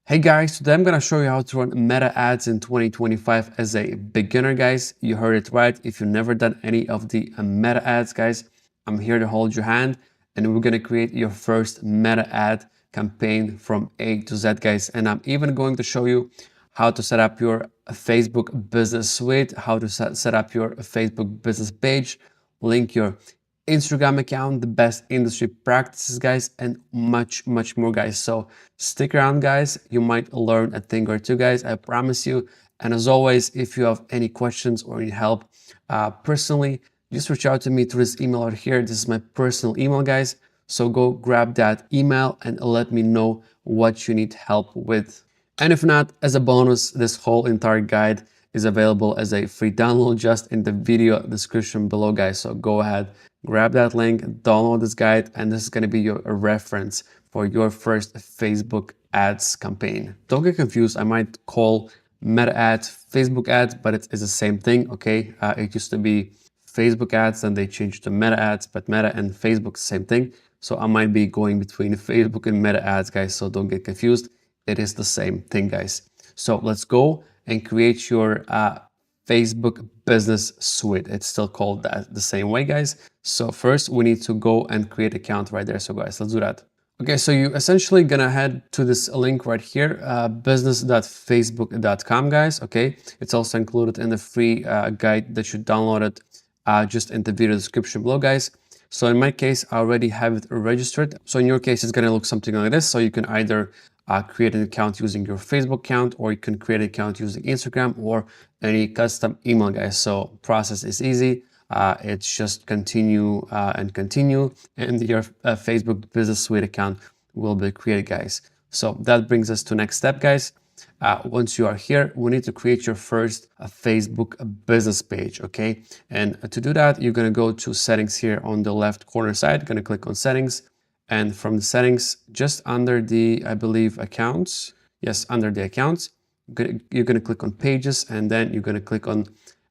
Hey guys, today I'm gonna show you how to run meta ads in 2025 as a beginner, guys. You heard it right. If you've never done any of the meta ads, guys, I'm here to hold your hand and we're gonna create your first meta ad campaign from A to Z, guys. And I'm even going to show you how to set up your Facebook business suite, how to set up your Facebook business page, link your Instagram account, the best industry practices, guys, and much more, guys. So stick around, guys. You might learn a thing or two, guys. I promise you. And as always, if you have any questions or any help personally, just reach out to me through this email right here. This is my personal email, guys. So go grab that email and let me know what you need help with. And if not, as a bonus, this whole entire guide is available as a free download just in the video description below, guys. So go ahead, grab that link, download this guide, and this is going to be your reference for your first Facebook ads campaign. Don't get confused. I might call meta ads Facebook ads, but it's the same thing, okay? It used to be Facebook ads, and they changed to meta ads, but meta and Facebook, same thing. So I might be going between Facebook and meta ads, guys, so don't get confused. It is the same thing, guys. So let's go and create your Facebook business suite. It's still called that the same way, guys. So first we need to go and create an account right there. So guys, let's do that. Okay, so you essentially gonna head to this link right here, business.facebook.com, guys. Okay, it's also included in the free guide that you downloaded just in the video description below, guys. So in my case, I already have it registered. So in your case, it's gonna look something like this. So you can either create an account using your Facebook account, or you can create an account using Instagram or any custom email, guys. So process is easy. It's just continue and continue, and your Facebook business suite account will be created, guys. So that brings us to next step, guys. Once you are here, we need to create your first Facebook business page, okay? And to do that, you're gonna go to settings here on the left corner side, gonna click on settings, and from the settings, just under the, I believe, accounts, yes, under the accounts, you're gonna click on pages, and then you're gonna click on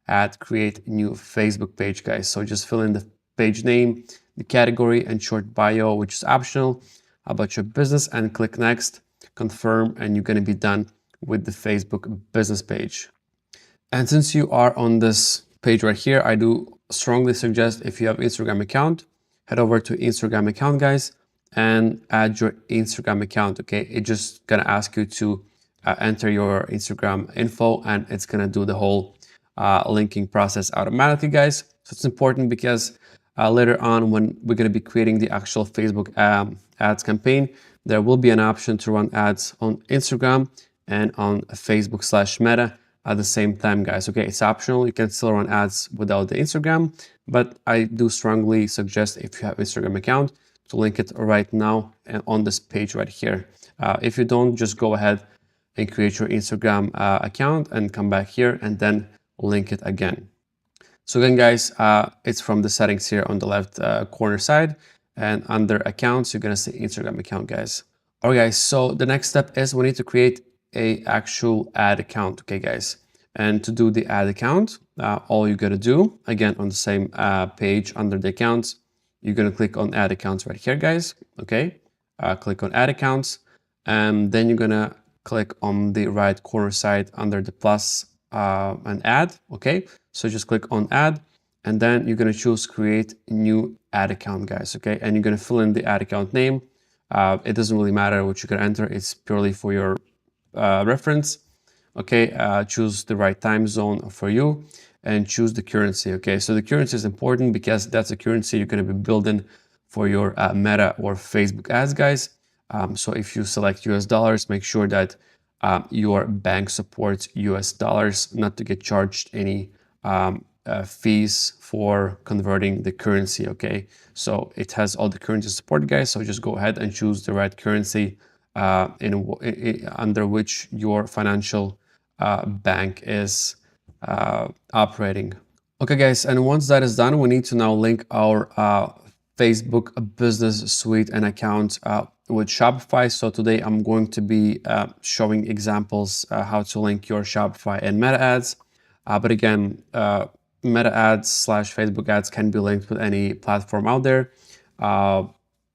add create new Facebook page, guys. So just fill in the page name, the category, and short bio, which is optional, about your business, and click next, confirm, and you're gonna be done with the Facebook business page. And since you are on this page right here, I do strongly suggest, if you have Instagram account, head over to Instagram account, guys, and add your Instagram account, okay? It's just gonna ask you to enter your Instagram info, and it's gonna do the whole linking process automatically, guys. So it's important because later on, when we're gonna be creating the actual Facebook ads campaign, there will be an option to run ads on Instagram and on Facebook/Meta at the same time, guys. Okay, it's optional. You can still run ads without the Instagram, but I do strongly suggest, if you have Instagram account, to link it right now and on this page right here. If you don't, just go ahead and create your Instagram account and come back here and then link it again. So again, guys, it's from the settings here on the left corner side, and under accounts, you're gonna see Instagram account, guys. All right, guys, so the next step is we need to create a actual ad account, okay, guys? And to do the ad account, all you gotta do, again, on the same page under the accounts, you're gonna click on add accounts right here, guys, okay? Click on add accounts, and then you're gonna click on the right corner side under the plus and add, okay? So just click on add, and then you're gonna choose create new ad account, guys, okay? And you're gonna fill in the ad account name. It doesn't really matter what you're gonna enter, it's purely for your reference, okay? Choose the right time zone for you and choose the currency, okay? So the currency is important because that's the currency you're gonna be building for your Meta or Facebook ads, guys. So if you select US dollars, make sure that your bank supports US dollars, not to get charged any fees for converting the currency, okay? So it has all the currency support, guys, so just go ahead and choose the right currency under which your financial bank is operating. Okay, guys, and once that is done, we need to now link our Facebook business suite and account with Shopify. So today I'm going to be showing examples how to link your Shopify and Meta ads. But again, Meta ads / Facebook ads can be linked with any platform out there.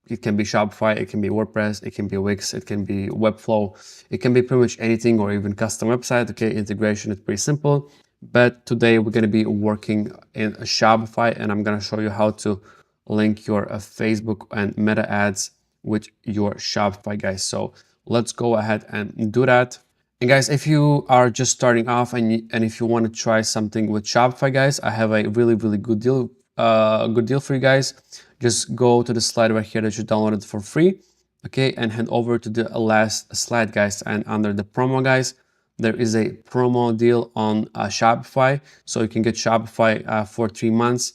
It can be Shopify, it can be WordPress, it can be Wix, it can be Webflow, it can be pretty much anything, or even custom website. Okay, integration is pretty simple. But today we're going to be working in a Shopify, and I'm going to show you how to link your Facebook and Meta ads with your Shopify, guys. So let's go ahead and do that. And guys, if you are just starting off and if you want to try something with Shopify, guys, I have a really good deal for you guys. Just go to the slide right here that you downloaded for free, okay, and head over to the last slide, guys. And under the promo, guys, there is a promo deal on Shopify, so you can get Shopify for 3 months.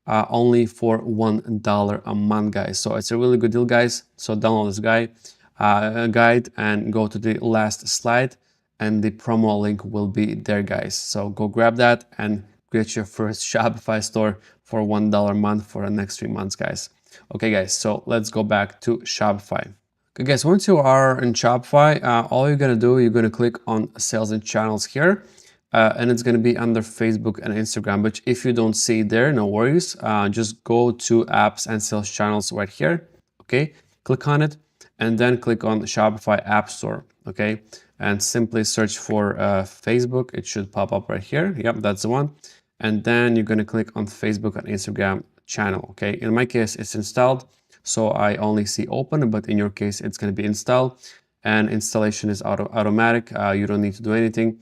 Only for $1 a month, guys. So it's a really good deal, guys. So download this guide and go to the last slide, and the promo link will be there, guys. So go grab that and create your first Shopify store for $1 a month for the next 3 months, guys. Okay, guys, so let's go back to Shopify. Okay, guys, once you are in Shopify, all you're gonna do, you're gonna click on Sales and Channels here. And it's going to be under Facebook and Instagram. But if you don't see it there, no worries. Just go to Apps and Sales Channels right here. Okay, click on it, and then click on the Shopify App Store. Okay, and simply search for Facebook. It should pop up right here. Yep, that's the one. And then you're going to click on Facebook and Instagram channel. Okay, in my case, it's installed, so I only see open. But in your case, it's going to be installed, and installation is automatic. You don't need to do anything.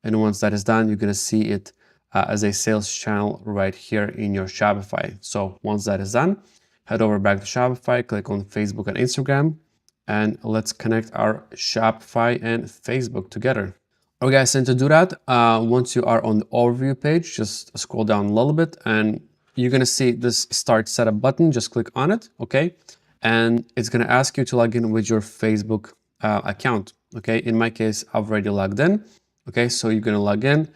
And once that is done, you're going to see it as a sales channel right here in your Shopify. So once that is done, head over back to Shopify, click on Facebook and Instagram, and let's connect our Shopify and Facebook together. Okay, guys, and to do that, once you are on the overview page, just scroll down a little bit, and you're going to see this Start Setup button. Just click on it, okay? And it's going to ask you to log in with your Facebook account, okay? In my case, I've already logged in. Okay, so you're gonna log in.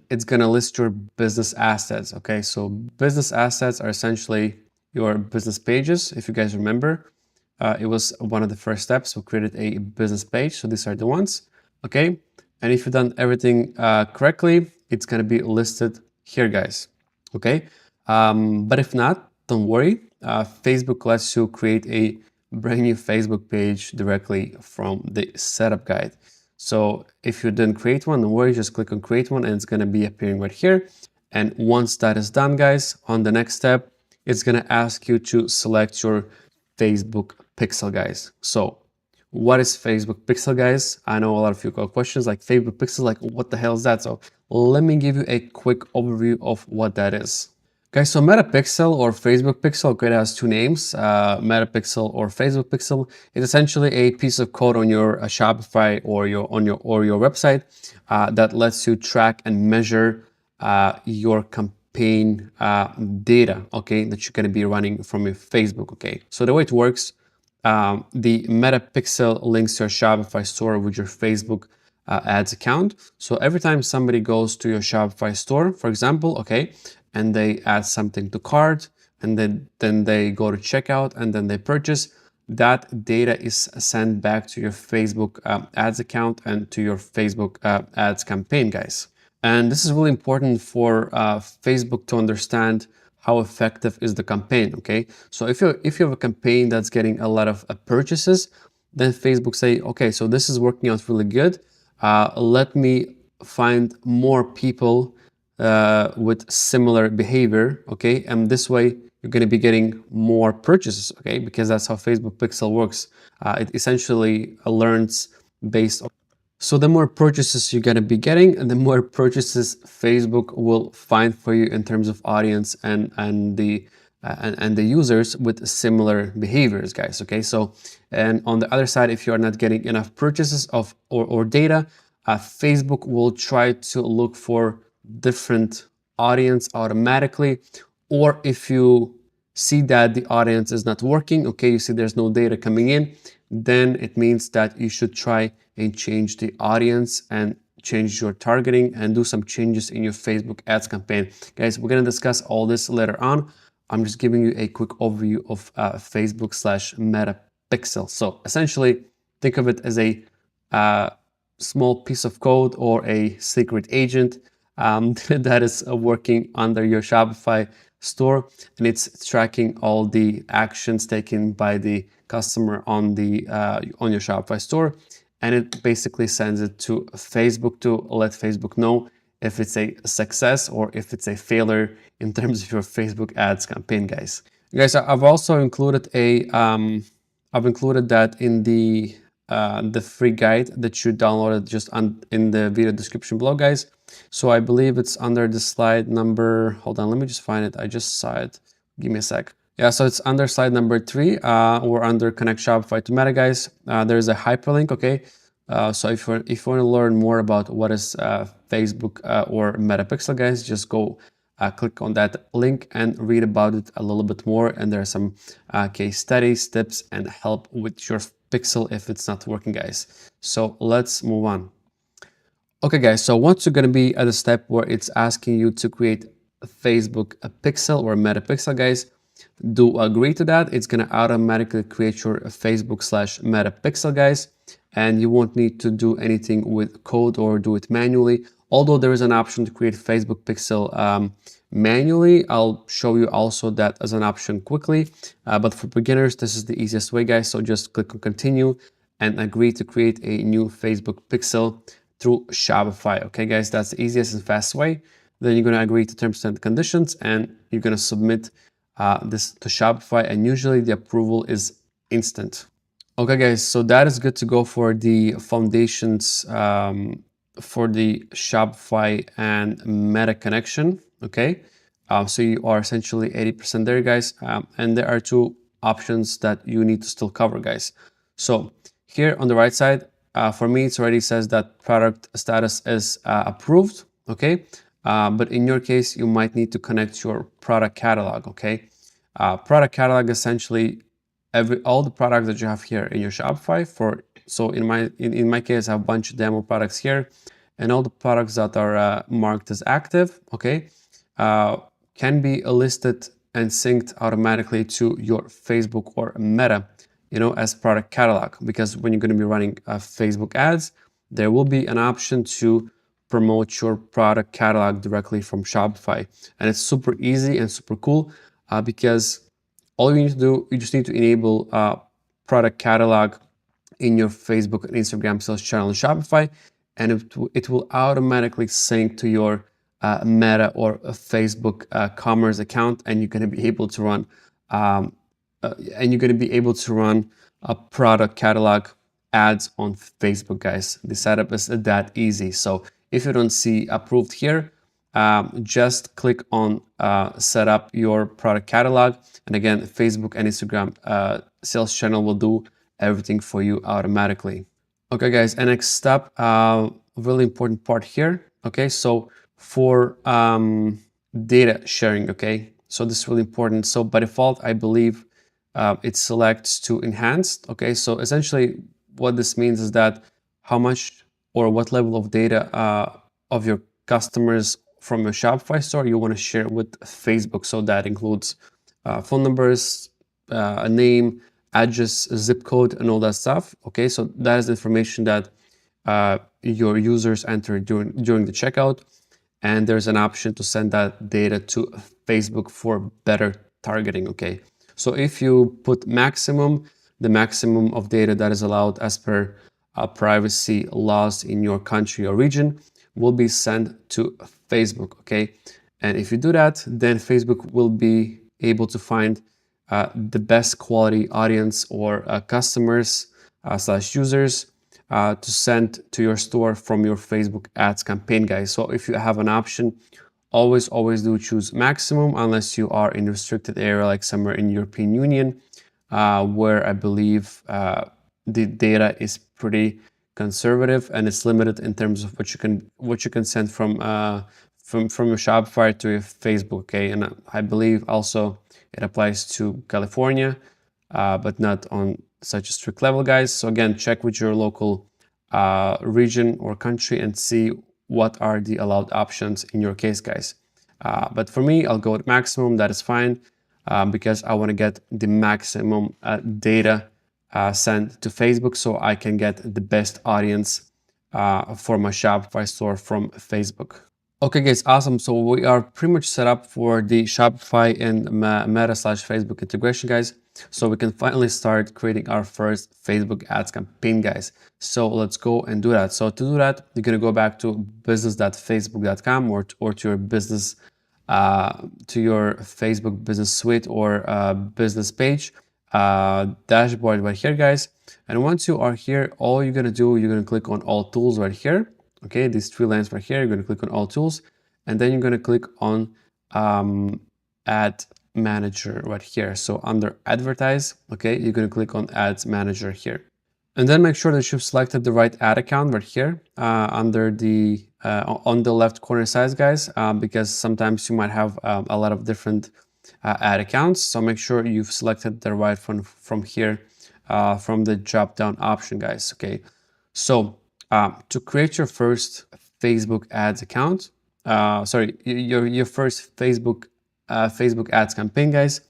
It's gonna list your business assets. Okay, so business assets are essentially your business pages. If you guys remember, it was one of the first steps. We created a business page. So these are the ones. Okay, and if you've done everything correctly, it's gonna be listed here, guys. Okay, but if not, don't worry. Facebook lets you create a brand new Facebook page directly from the setup guide. So if you didn't create one, don't worry, just click on create one and it's going to be appearing right here. And once that is done, guys, on the next step, it's going to ask you to select your Facebook pixel, guys. So what is Facebook pixel, guys? I know a lot of you got questions like Facebook pixel, like what the hell is that? So let me give you a quick overview of what that is. Guys, so Meta Pixel or Facebook Pixel, okay, it has two names, Meta Pixel or Facebook Pixel. It's essentially a piece of code on your Shopify or your website that lets you track and measure your campaign data, okay, that you're going to be running from your Facebook, okay. So the way it works, the Meta Pixel links your Shopify store with your Facebook ads account. So every time somebody goes to your Shopify store, for example, okay, and they add something to cart, and then they go to checkout, and then they purchase, that data is sent back to your Facebook ads account and to your Facebook ads campaign, guys. And this is really important for Facebook to understand how effective is the campaign, okay? So if you have a campaign that's getting a lot of purchases, then Facebook say, okay, so this is working out really good. Let me find more people with similar behavior, okay? And this way you're going to be getting more purchases, okay? Because that's how Facebook Pixel works. It essentially learns based on. So the more purchases you're going to be getting, and the more purchases Facebook will find for you in terms of audience and the users with similar behaviors, guys. Okay, so and on the other side, if you are not getting enough purchases or data, Facebook will try to look for different audience automatically, or if you see that the audience is not working, okay, you see there's no data coming in, then it means that you should try and change the audience and change your targeting and do some changes in your Facebook ads campaign. Guys, we're going to discuss all this later on. I'm just giving you a quick overview of Facebook/Meta Pixel. So essentially, think of it as a small piece of code or a secret agent that is working under your Shopify store, and it's tracking all the actions taken by the customer on the on your Shopify store, and it basically sends it to Facebook to let Facebook know if it's a success or if it's a failure in terms of your Facebook ads campaign, guys. Guys, I've also included I've included that in the free guide that you downloaded just in the video description below, guys. So I believe it's under the slide number. Hold on, let me just find it. I just saw it. Give me a sec. Yeah, so it's under slide number 3 or under Connect Shopify to Meta, guys. There's a hyperlink, okay? So if you want to learn more about what is Facebook or Meta Pixel, guys, just go click on that link and read about it a little bit more. And there are some case studies, tips, and help with your pixel if it's not working, guys. So let's move on. Okay, guys, so once you're going to be at a step where it's asking you to create a Facebook a pixel or a Meta Pixel, guys, do agree to that. It's going to automatically create your Facebook/Meta Pixel, guys, and you won't need to do anything with code or do it manually. Although there is an option to create Facebook pixel manually, I'll show you also that as an option quickly. But for beginners, this is the easiest way, guys. So just click on continue and agree to create a new Facebook pixel through Shopify. Okay, guys, that's the easiest and fast way. Then you're going to agree to terms and conditions, and you're going to submit this to Shopify, and usually the approval is instant. Okay, guys, so that is good to go for the foundations for the Shopify and Meta connection. Okay, so you are essentially 80% there, guys, and there are 2 options that you need to still cover, guys. So here on the right side, for me, it already says that product status is approved, okay? But in your case, you might need to connect your product catalog, okay? Product catalog essentially all the products that you have here in your Shopify. So in my case, I have a bunch of demo products here, and all the products that are marked as active, okay, can be listed and synced automatically to your Facebook or Meta, you know, as product catalog. Because when you're going to be running Facebook ads, there will be an option to promote your product catalog directly from Shopify, and it's super easy and super cool because all you need to do, you just need to enable product catalog in your Facebook and Instagram sales channel in Shopify, and it will automatically sync to your Meta or a Facebook commerce account, and you're going to be able to run a product catalog ads on Facebook, guys. The setup is that easy. So if you don't see approved here, just click on set up your product catalog, and again, Facebook and Instagram sales channel will do everything for you automatically. Okay, guys, and next step, really important part here. Okay, so for data sharing, okay, so this is really important. So by default, I believe it selects to enhanced. Okay, so essentially what this means is that how much or what level of data of your customers from your Shopify store you want to share with Facebook. So that includes phone numbers, a name, address, zip code, and all that stuff. Okay, so that is the information that your users enter during the checkout, and there's an option to send that data to Facebook for better targeting. Okay, so if you put maximum, the maximum of data that is allowed as per privacy laws in your country or region will be sent to Facebook. Okay, and if you do that, then Facebook will be able to find the best quality audience or customers slash users to send to your store from your Facebook ads campaign, guys. So if you have an option, always do choose maximum, unless you are in a restricted area like somewhere in European Union, where I believe the data is pretty conservative and it's limited in terms of what you can send from your Shopify to your Facebook. Okay, and I believe also it applies to California, but not on such a strict level, guys. So again, check with your local region or country and see what are the allowed options in your case, guys. But for me, I'll go with maximum. That is fine because I want to get the maximum data sent to Facebook so I can get the best audience for my Shopify store from Facebook. Okay, guys, awesome. So we are pretty much set up for the Shopify and Meta/Facebook integration, guys. So we can finally start creating our first Facebook ads campaign, guys. So let's go and do that. So to do that, you're gonna go back to business.facebook.com or to your business, to your Facebook business suite or business page dashboard right here, guys. And once you are here, all you're gonna do, you're gonna click on all tools right here. Okay, these three lines right here, you're going to click on all tools, and then you're going to click on ad manager right here. So under advertise, okay, you're going to click on ads manager here. And then make sure that you've selected the right ad account right here under the on the left corner side, guys, because sometimes you might have a lot of different ad accounts. So make sure you've selected the right one from here from the drop down option, guys. Okay, so to create your first Facebook ads account, your first Facebook ads campaign, guys,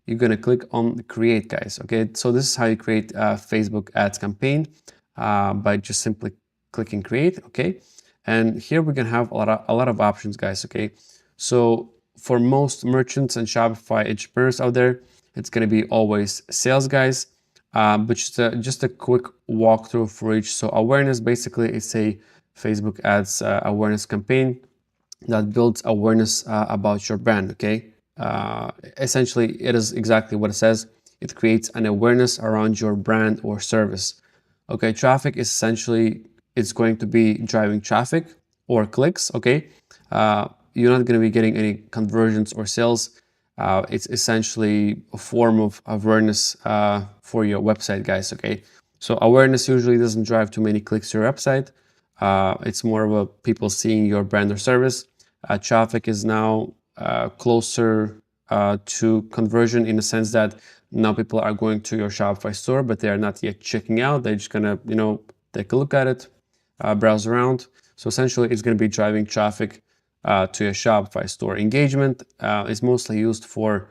you're gonna click on create, guys. Okay, so this is how you create a Facebook ads campaign by just simply clicking create. Okay, and here we're gonna have a lot of options, guys. Okay, so for most merchants and Shopify entrepreneurs out there, it's gonna be always sales, guys. But just a quick walkthrough for each. So awareness, basically, it's a Facebook ads awareness campaign that builds awareness about your brand. Okay, essentially, it is exactly what it says. It creates an awareness around your brand or service. Okay, traffic is essentially it's going to be driving traffic or clicks. Okay, you're not going to be getting any conversions or sales. It's essentially a form of awareness for your website, guys. Okay, so awareness usually doesn't drive too many clicks to your website. It's more of a people seeing your brand or service. Traffic is now closer to conversion in the sense that now people are going to your Shopify store, but they are not yet checking out. They're just gonna, take a look at it, browse around. So essentially, it's gonna be driving traffic to your Shopify store. Engagement is mostly used for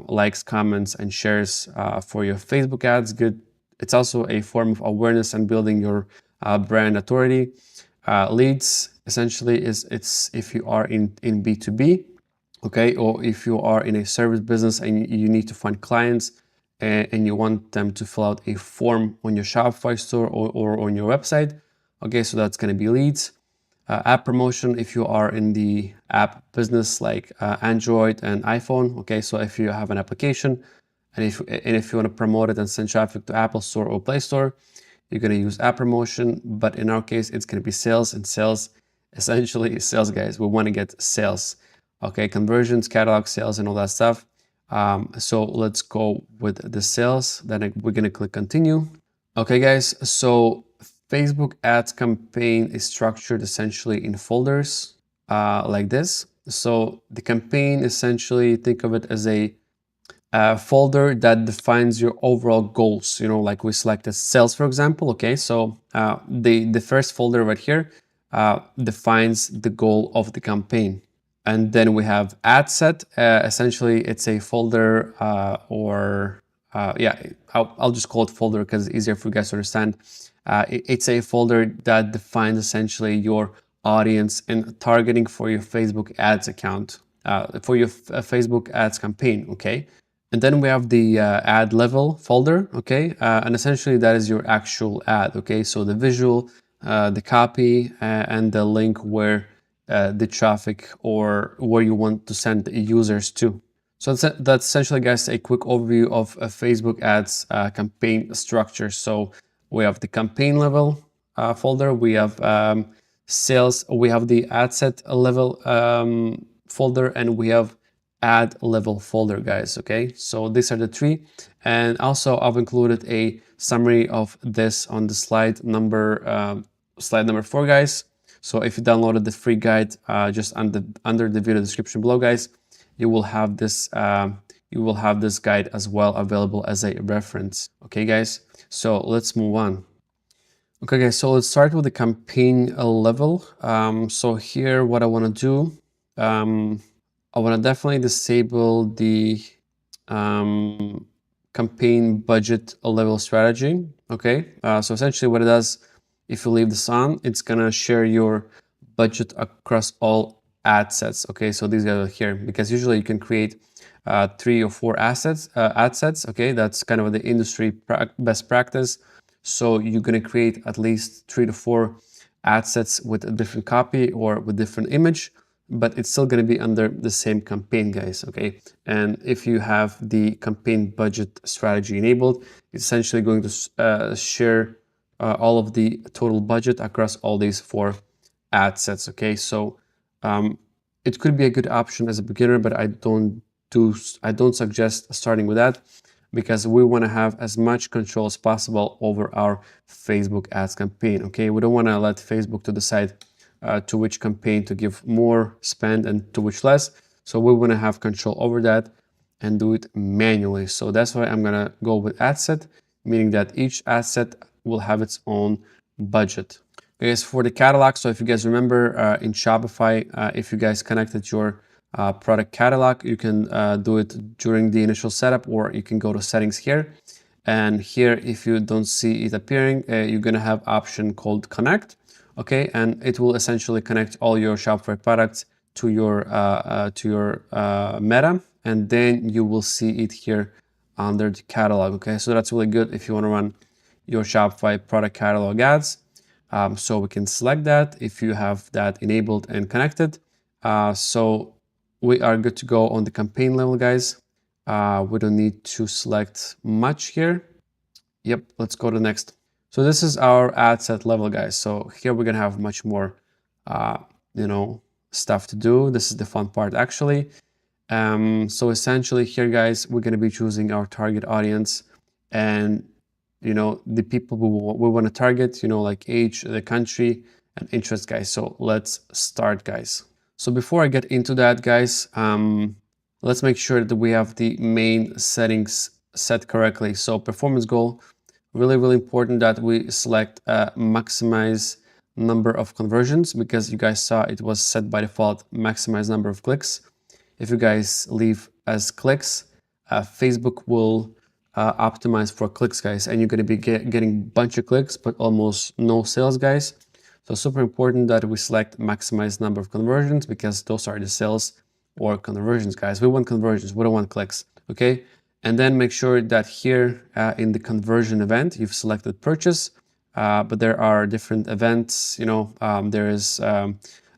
likes, comments, and shares for your Facebook ads. Good. It's also a form of awareness and building your brand authority. Leads essentially it's if you are in B2B, okay, or if you are in a service business and you need to find clients and you want them to fill out a form on your Shopify store or on your website. Okay, so that's going to be leads. App promotion if you are in the app business like Android and iPhone. Okay, so if you have an application and if you want to promote it and send traffic to Apple Store or Play Store, you're going to use app promotion. But in our case, it's going to be sales, and sales essentially is sales, guys. We want to get sales. Okay, conversions, catalog sales, and all that stuff. So let's go with the sales. Then we're going to click continue. Okay, guys, so Facebook ads campaign is structured essentially in folders like this. So the campaign, essentially, think of it as a folder that defines your overall goals. Like we selected sales, for example. Okay, so the first folder right here defines the goal of the campaign. And then we have ad set. Essentially, it's a folder I'll just call it folder because it's easier for you guys to understand. It's a folder that defines essentially your audience and targeting for your Facebook ads account, for your Facebook ads campaign, okay? And then we have the ad level folder, okay? And essentially that is your actual ad, okay? So the visual, the copy, and the link where the traffic or where you want to send the users to. So that's essentially, guys, a quick overview of a Facebook ads campaign structure. So we have the campaign level folder, we have sales, we have the ad set level folder, and we have ad level folder, guys. Okay, so these are the three. And also I've included a summary of this on the slide number 4, guys. So if you downloaded the free guide just under the video description below, guys, you will have this guide as well available as a reference. Okay, guys, so let's move on. Okay, guys, so let's start with the campaign level. So here, what I want to do, I want to definitely disable the campaign budget level strategy. Okay, so essentially what it does, if you leave this on, it's gonna share your budget across all ad sets. Okay, so these guys are here, because usually you can create 3 or 4 ad sets. Okay, that's kind of the industry best practice. So you're going to create at least 3 to 4 ad sets with a different copy or with different image, but it's still going to be under the same campaign, guys. Okay, and if you have the campaign budget strategy enabled, it's essentially going to share all of the total budget across all these 4 ad sets. Okay, so it could be a good option as a beginner, but I don't suggest starting with that, because we want to have as much control as possible over our Facebook ads campaign. Okay, we don't want to let Facebook to decide to which campaign to give more spend and to which less. So we want to have control over that and do it manually. So that's why I'm gonna go with ad set, meaning that each ad set will have its own budget. Guys, for the catalog, so if you guys remember in Shopify, if you guys connected your product catalog, you can do it during the initial setup, or you can go to settings here. And here, if you don't see it appearing, you're gonna have option called connect. Okay, and it will essentially connect all your Shopify products to your meta, and then you will see it here under the catalog. Okay, so that's really good if you want to run your Shopify product catalog ads. So we can select that if you have that enabled and connected. So we are good to go on the campaign level, guys. We don't need to select much here. Yep, let's go to next. So this is our ad set level, guys. So here we're gonna have much more, stuff to do. This is the fun part, actually. So essentially here, guys, we're gonna be choosing our target audience, and the people we want to target, like age, the country, and interest, guys. So let's start, guys. So before I get into that, guys, let's make sure that we have the main settings set correctly. So performance goal, really important that we select maximize number of conversions, because you guys saw it was set by default maximize number of clicks. If you guys leave as clicks, Facebook will optimize for clicks, guys, and you're going to be getting a bunch of clicks but almost no sales, guys. So super important that we select maximize number of conversions, because those are the sales or conversions, guys. We want conversions, we don't want clicks. Okay, and then make sure that here in the conversion event you've selected purchase, but there are different events. There is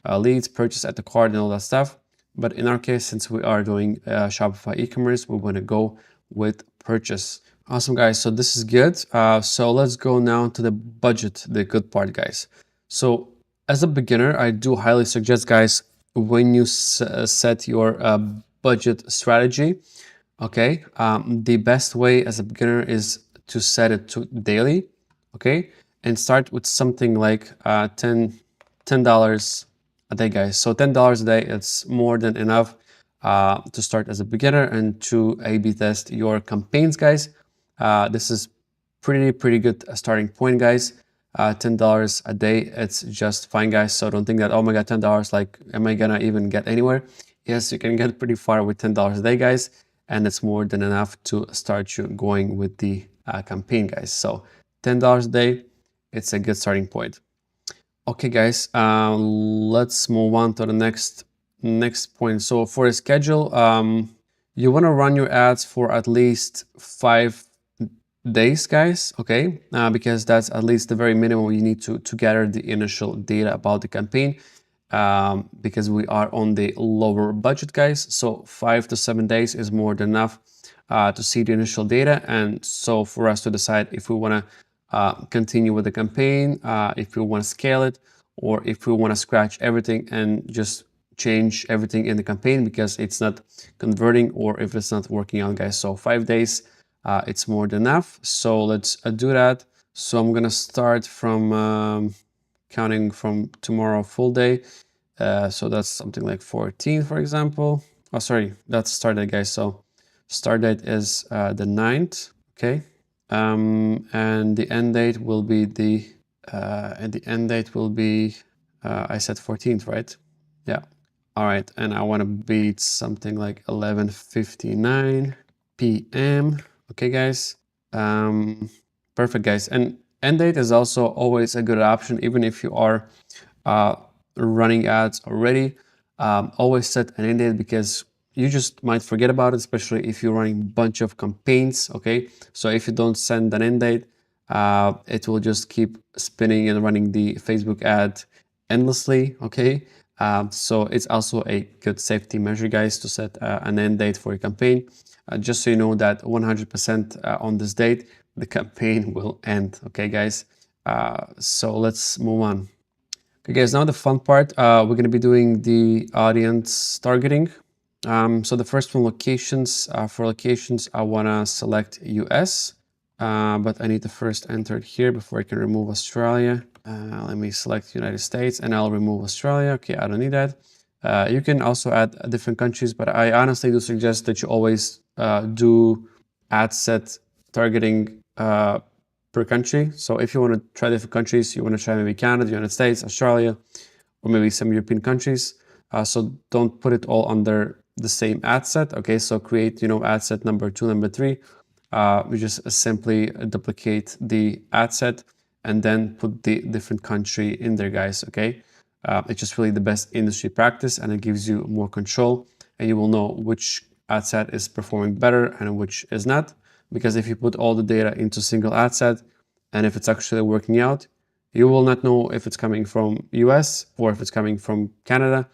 leads, purchase, at the cart, and all that stuff. But in our case, since we are doing Shopify e-commerce, we want to go with purchase. Awesome, guys. So this is good. So let's go now to the budget, the good part, guys. So as a beginner, I do highly suggest, guys, when you set your budget strategy, okay, the best way as a beginner is to set it to daily, okay, and start with something like $10 a day, guys. So $10 a day, it's more than enough to start as a beginner and to A/B test your campaigns, guys. This is pretty good starting point, guys. $10 a day, it's just fine, guys. So don't think that, oh my god, $10, like, am I gonna even get anywhere? Yes, you can get pretty far with $10 a day, guys, and it's more than enough to start you going with the campaign, guys. So $10 a day, it's a good starting point. Okay, guys, let's move on to the next point. So for a schedule, you want to run your ads for at least 5 days, guys. Okay, because that's at least the very minimum you need to gather the initial data about the campaign, because we are on the lower budget, guys. So 5 to 7 days is more than enough to see the initial data, and so for us to decide if we want to continue with the campaign, if we want to scale it, or if we want to scratch everything and just change everything in the campaign because it's not converting, or if it's not working out, guys. So 5 days, it's more than enough. So let's do that. So I'm gonna start from counting from tomorrow full day. So that's something like 14, for example. Oh, sorry, that's start date, guys. So start date is the 9th. Okay. And the end date will be I said 14th, right? Yeah. All right, and I want to beat something like 11:59 p.m. Okay, guys. Perfect, guys. And end date is also always a good option, even if you are running ads already, always set an end date, because you just might forget about it, especially if you're running a bunch of campaigns. Okay, so if you don't send an end date, it will just keep spinning and running the Facebook ad endlessly. Okay, so it's also a good safety measure, guys, to set an end date for your campaign, just so you know that 100% on this date the campaign will end. Okay, guys, so let's move on. Okay, guys, now the fun part. We're going to be doing the audience targeting. So the first one, locations. For locations, I want to select US, but I need to first enter it here before I can remove Australia. Let me select United States and I'll remove Australia. Okay, I don't need that. You can also add different countries, but I honestly do suggest that you always do ad set targeting per country. So if you want to try different countries, you want to try maybe Canada, United States, Australia, or maybe some European countries. So don't put it all under the same ad set. Okay, so create, ad set number 2, number 3. We just simply duplicate the ad set and then put the different country in there, guys. Okay, it's just really the best industry practice, and it gives you more control, and you will know which ad set is performing better and which is not. Because if you put all the data into a single ad set, and if it's actually working out, you will not know if it's coming from US or if it's coming from Canada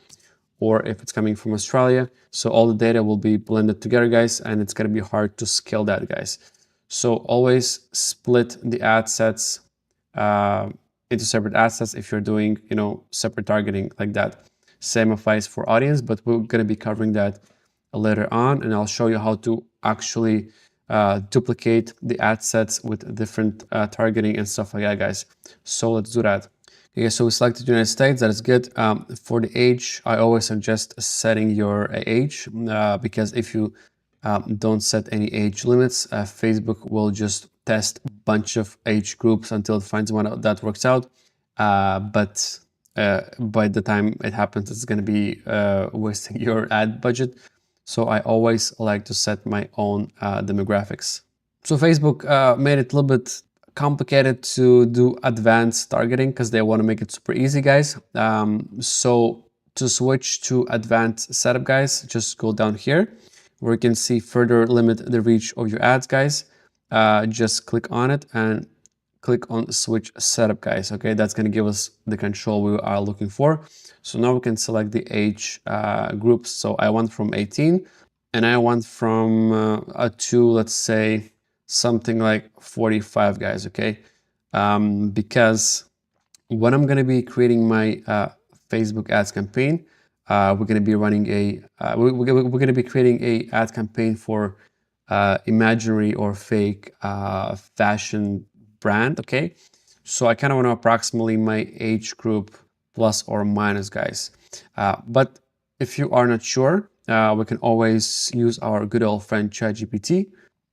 or if it's coming from Australia. So all the data will be blended together, guys, and it's going to be hard to scale that, guys. So always split the ad sets into separate ad sets if you're doing, separate targeting like that. Same applies for audience, but we're going to be covering that later on, and I'll show you how to actually duplicate the ad sets with different targeting and stuff like that, guys. So let's do that. Okay, so we selected United States. That is good. For the age, I always suggest setting your age, because if you don't set any age limits, Facebook will just test a bunch of age groups until it finds one that works out. But by the time it happens, it's going to be wasting your ad budget. So I always like to set my own demographics. So Facebook made it a little bit complicated to do advanced targeting because they want to make it super easy, guys. So to switch to advanced setup, guys, just go down here where you can see further limit the reach of your ads, guys. Just click on it and click on switch setup, guys. Okay, that's going to give us the control we are looking for. So now we can select the age groups. So I want from 18 and I want from to, let's say, something like 45, guys. Okay, because when I'm going to be creating my Facebook ads campaign, we're going to be running a we're going to be creating a ad campaign for imaginary or fake fashion brand. Okay, so I kind of want to approximately my age group plus or minus, guys. But if you are not sure, we can always use our good old friend ChatGPT,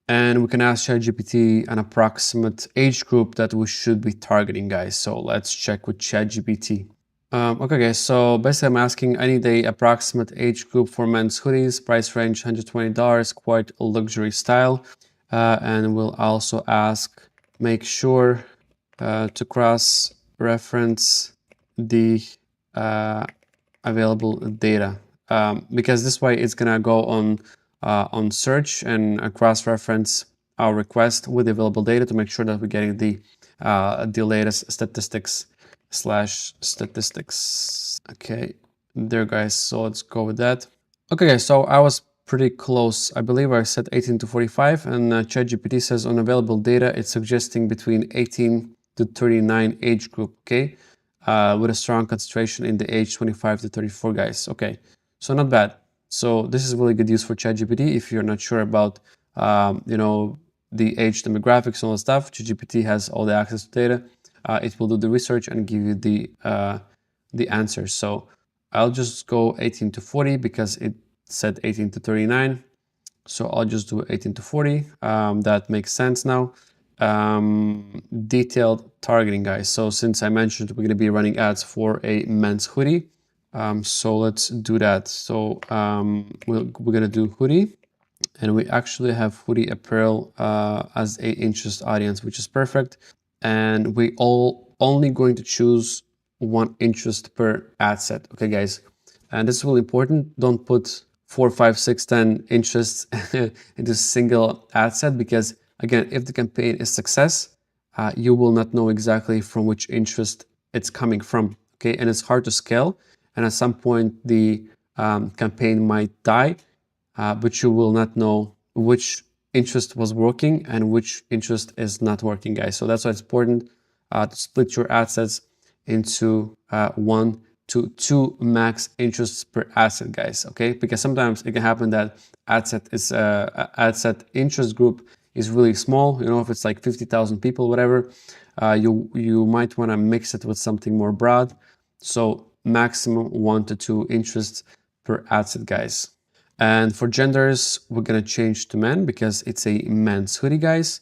and we can ask ChatGPT an approximate age group that we should be targeting, guys. So let's check with ChatGPT. Okay, guys, so basically I'm asking, I need a approximate age group for men's hoodies, price range $120, quite a luxury style. And we'll also ask, make sure to cross-reference the available data, because this way it's gonna go on search and cross-reference our request with the available data to make sure that we're getting the latest statistics. Okay, there, guys. So let's go with that. Okay, guys. So I was pretty close. I believe I said 18 to 45, and ChatGPT says on available data, it's suggesting between 18 to 39 age group. Okay, with a strong concentration in the age 25 to 34, guys. Okay, so not bad. So this is really good use for ChatGPT if you're not sure about, the age demographics and all that stuff. ChatGPT has all the access to data. It will do the research and give you the answers. So I'll just go 18 to 40 because it said 18 to 39. So I'll just do 18 to 40. That makes sense now. Detailed targeting, guys. So since I mentioned we're going to be running ads for a men's hoodie, so let's do that. So we're going to do hoodie, and we actually have hoodie apparel as a interest audience, which is perfect. And we all only going to choose one interest per ad set. Okay, guys, and this is really important. Don't put 4, 5, 6, 10 interests into a single ad set, because again, if the campaign is success, you will not know exactly from which interest it's coming from. Okay, and it's hard to scale, and at some point the campaign might die, but you will not know which interest was working and which interest is not working, guys. So that's why it's important to split your ad sets into 1 to 2 max interests per asset, guys. Okay, because sometimes it can happen that ad set interest group is really small. You know, if it's like 50,000 people, whatever, you might want to mix it with something more broad. So maximum 1 to 2 interests per ad set, guys. And for genders, we're gonna change to men because it's a men's hoodie, guys.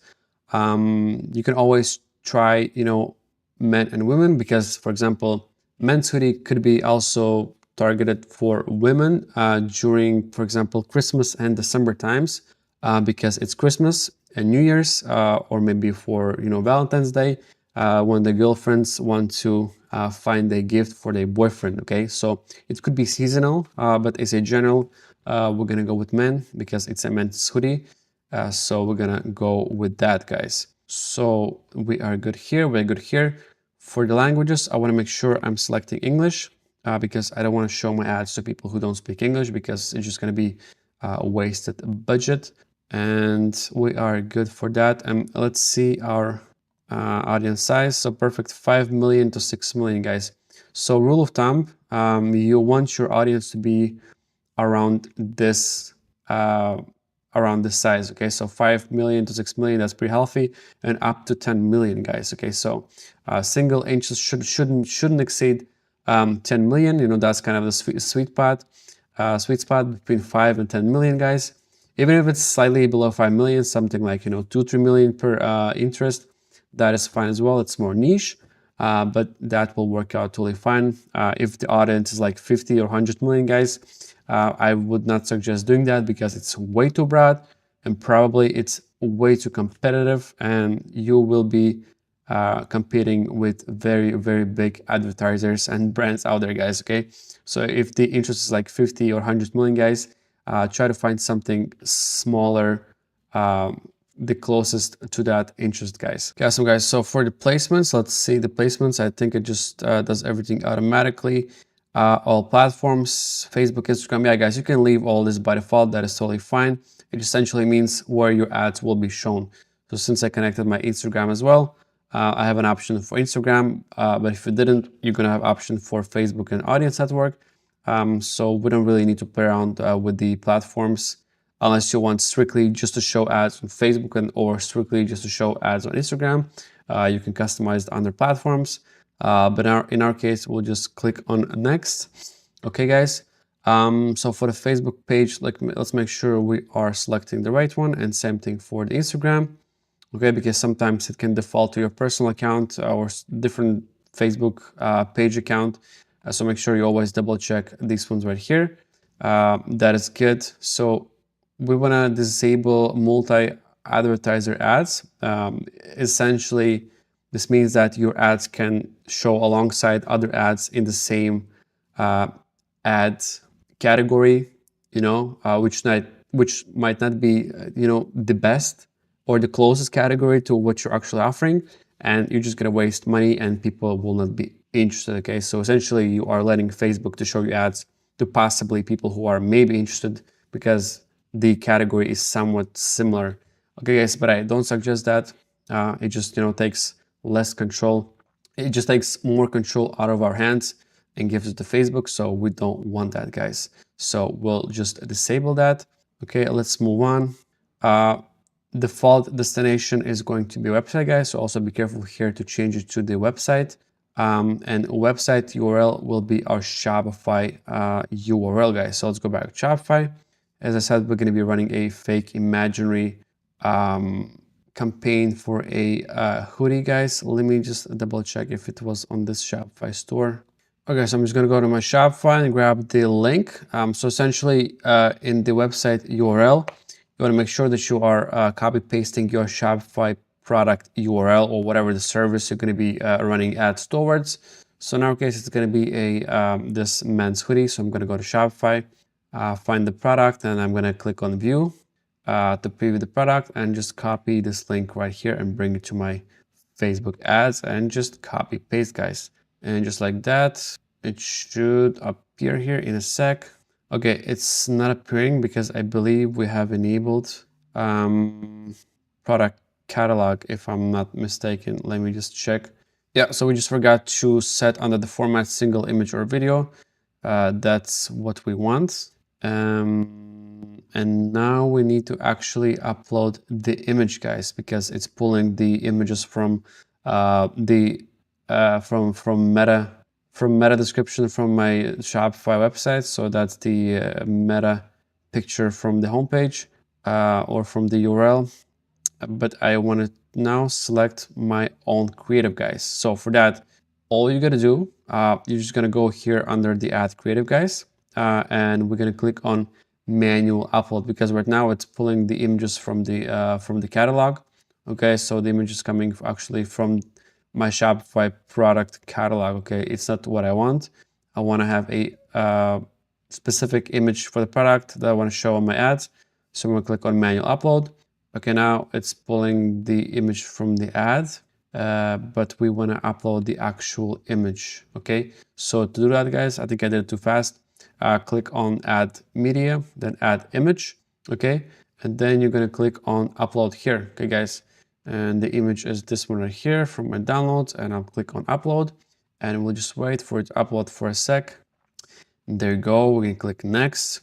You can always try, you know, men and women, because, for example, men's hoodie could be also targeted for women during, for example, Christmas and December times, because it's Christmas and New Year's, or maybe for, you know, Valentine's Day, when the girlfriends want to find a gift for their boyfriend. Okay, so it could be seasonal, but as a general, we're gonna go with men because it's a men's hoodie. So we're gonna go with that, guys. So we are good here. We're good here. For the languages, I want to make sure I'm selecting English because I don't want to show my ads to people who don't speak English, because it's just going to be a wasted budget. And we are good for that. And let's see our audience size. So perfect, 5 million to 6 million, guys. So rule of thumb, you want your audience to be around this size. Okay, so 5 million to 6 million, that's pretty healthy, and up to 10 million, guys. Okay, so single interest shouldn't exceed 10 million. You know, that's kind of the sweet spot between 5 and 10 million, guys. Even if it's slightly below 5 million, something like, you know, 2-3 million per interest, that is fine as well. It's more niche, but that will work out totally fine. If the audience is like 50 or 100 million, guys, I would not suggest doing that because it's way too broad and probably it's way too competitive, and you will be competing with very, very big advertisers and brands out there, guys. Okay, so if the interest is like 50 or 100 million, guys, try to find something smaller, the closest to that interest, guys. Okay, awesome, guys. So for the placements, let's see the placements. I think it just does everything automatically. All platforms, Facebook, Instagram. Yeah, guys, you can leave all this by default. That is totally fine. It essentially means where your ads will be shown. So since I connected my Instagram as well, I have an option for Instagram, but if you didn't, you're gonna have option for Facebook and Audience Network. So we don't really need to play around with the platforms unless you want strictly just to show ads on Facebook or strictly just to show ads on Instagram. You can customize it under platforms. But in our case, we'll just click on next. Okay, guys. So for the Facebook page, let's make sure we are selecting the right one, and same thing for the Instagram. Okay, because sometimes it can default to your personal account or different Facebook page account. So make sure you always double check these ones right here. That is good. So we want to disable multi-advertiser ads. Essentially, this means that your ads can show alongside other ads in the same ad category, you know, which might not be, you know, the best or the closest category to what you're actually offering, and you're just gonna waste money and people will not be interested. Okay, so essentially you are letting Facebook to show you ads to possibly people who are maybe interested because the category is somewhat similar. Okay, guys, but I don't suggest that. It just, you know, takes less control. It just takes more control out of our hands and gives it to Facebook. So we don't want that, guys. So we'll just disable that. Okay, let's move on. Default destination is going to be a website, guys. So also be careful here to change it to the website. And website URL will be our Shopify URL, guys. So let's go back to Shopify. As I said, we're going to be running a fake imaginary campaign for a hoodie, guys. Let me just double check if it was on this Shopify store. Okay, so I'm just gonna go to my Shopify and grab the link. So essentially in the website URL, you wanna make sure that you are copy pasting your Shopify product URL or whatever the service you're gonna be running ads towards. So in our case, it's going to be a this men's hoodie. So I'm going to go to Shopify, find the product, and I'm going to click on view to preview the product, and just copy this link right here and bring it to my Facebook ads, and just copy paste, guys. And just like that, it should appear here in a sec. Okay, it's not appearing because I believe we have enabled product catalog, if I'm not mistaken. Let me just check. Yeah, so we just forgot to set under the format single image or video. That's what we want. And now we need to actually upload the image, guys, because it's pulling the images from meta description from my Shopify website. So that's the meta picture from the homepage or from the URL. But I want to now select my own creative, guys. So for that, all you gotta do, you're just gonna go here under the add creative, guys, and we're gonna click on manual upload, because right now it's pulling the images from the catalog. Okay, so the image is coming actually from my Shopify product catalog. Okay, it's not what I want. I want to have a specific image for the product that I want to show on my ads. So I'm gonna click on manual upload. Okay, now it's pulling the image from the ad, but we want to upload the actual image. Okay, so to do that, guys, I think I did it too fast. Click on add media, then add image. Okay, and then you're going to click on upload here. Okay, guys, and the image is this one right here from my downloads, and I'll click on upload, and we'll just wait for it to upload for a sec. And there you go. We can click next.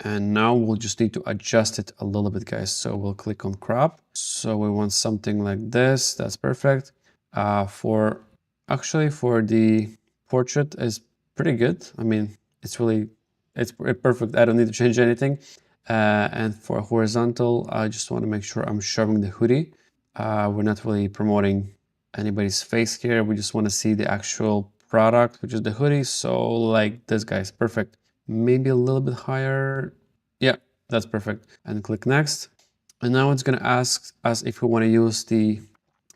And now we'll just need to adjust it a little bit, guys. So we'll click on crop. So we want something like this. That's perfect. For the portrait is pretty good. I mean, it's perfect. I don't need to change anything. And for horizontal, I just want to make sure I'm showing the hoodie. We're not really promoting anybody's face here. We just want to see the actual product, which is the hoodie. So like this, guys, perfect. Maybe a little bit higher. Yeah, that's perfect. And click next. And now it's going to ask us if we want to use the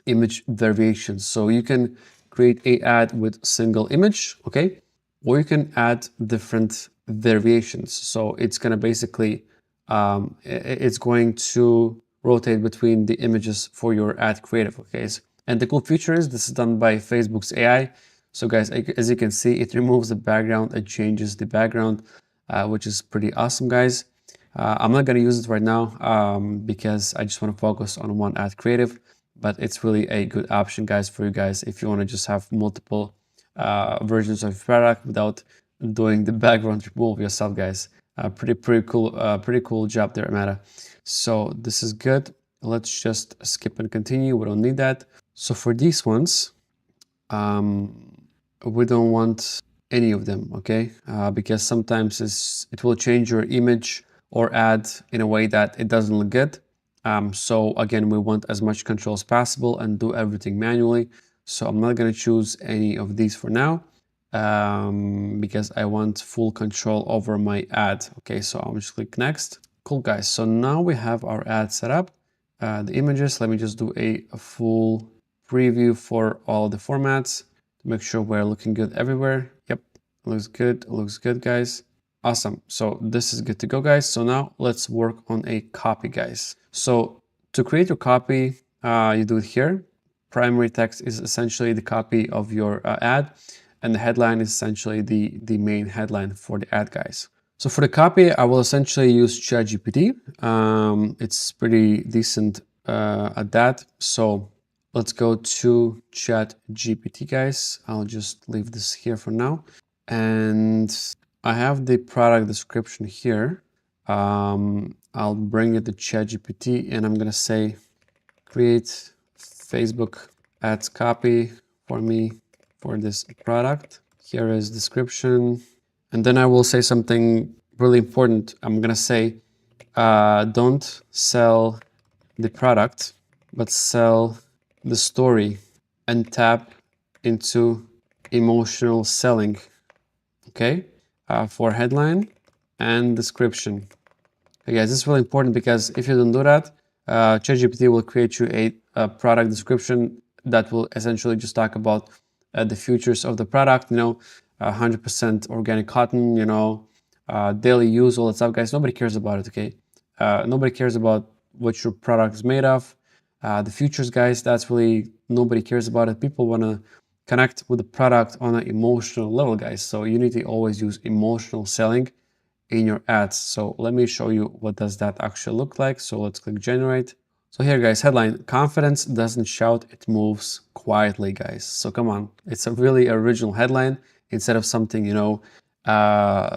image variations. So you can create a ad with single image, okay? Or you can add different variations. So it's going to basically, it's going to rotate between the images for your ad creative, okay? And the cool feature is this is done by Facebook's AI. So guys, as you can see, it removes the background, it changes the background, which is pretty awesome, guys. I'm not gonna use it right now because I just wanna focus on one ad creative, but it's really a good option, guys, for you guys if you wanna just have multiple versions of your product without doing the background remove yourself, guys. Pretty cool job there, Meta. So this is good. Let's just skip and continue. We don't need that. So for these ones, we don't want any of them, okay? Because sometimes it will change your image or ad in a way that it doesn't look good. So again, we want as much control as possible and do everything manually. So I'm not gonna choose any of these for now because I want full control over my ad. Okay, so I'll just click next. Cool, guys. So now we have our ad set up. The images, let me just do a full preview for all the formats to make sure we're looking good everywhere. Yep, looks good, guys. Awesome. So this is good to go, guys. So now let's work on a copy, guys. So to create your copy, you do it here. Primary text is essentially the copy of your ad, and the headline is essentially the main headline for the ad, guys. So for the copy, I will essentially use ChatGPT. It's pretty decent at that. So let's go to ChatGPT, guys. I'll just leave this here for now. And I have the product description here. I'll bring it to ChatGPT and I'm gonna say, create Facebook ads copy for me for this product. Here is description. And then I will say something really important. I'm gonna say, don't sell the product, but sell the story and tap into emotional selling, okay? For headline and description. Okay, guys, this is really important because if you don't do that, ChatGPT will create you a product description that will essentially just talk about the features of the product, 100% organic cotton, daily use, all that stuff, guys. Nobody cares about it, okay? Nobody cares about what your product is made of. The features, guys, that's really, nobody cares about it. People want to connect with the product on an emotional level, guys. So you need to always use emotional selling in your ads. So let me show you what does that actually look like. So let's click generate. So here, guys, headline: confidence doesn't shout, it moves quietly, guys. So come on, it's a really original headline. Instead of something,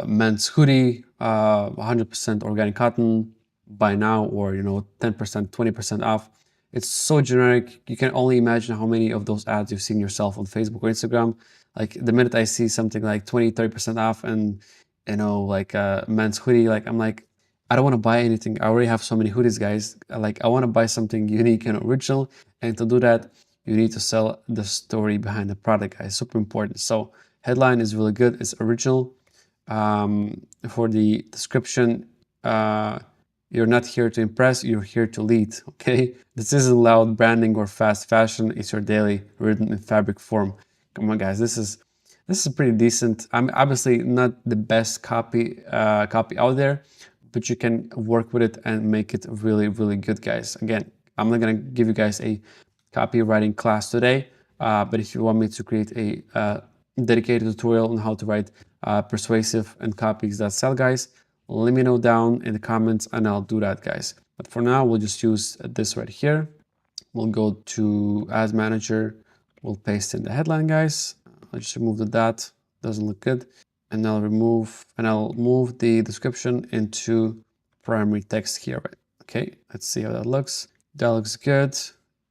men's hoodie, 100% organic cotton, buy now, or 10%, 20% off. It's so generic. You can only imagine how many of those ads you've seen yourself on Facebook or Instagram. Like the minute I see something like 20, 30% off and like a men's hoodie, like I'm like, I don't want to buy anything. I already have so many hoodies, guys. Like I want to buy something unique and original. And to do that, you need to sell the story behind the product, guys. Super important. So headline is really good. It's original. For the description, you're not here to impress, you're here to lead, okay? This isn't loud branding or fast fashion. It's your daily written in fabric form. Come on, guys. This is pretty decent. I'm obviously not the best copy out there, but you can work with it and make it really, really good, guys. Again, I'm not gonna give you guys a copywriting class today, but if you want me to create a dedicated tutorial on how to write persuasive and copies that sell, guys, let me know down in the comments and I'll do that, guys. But for now, we'll just use this right here. We'll go to Ads Manager. We'll paste in the headline, guys. I'll just remove the dot. Doesn't look good. And I'll move the description into primary text here, right? Okay, let's see how that looks. That looks good.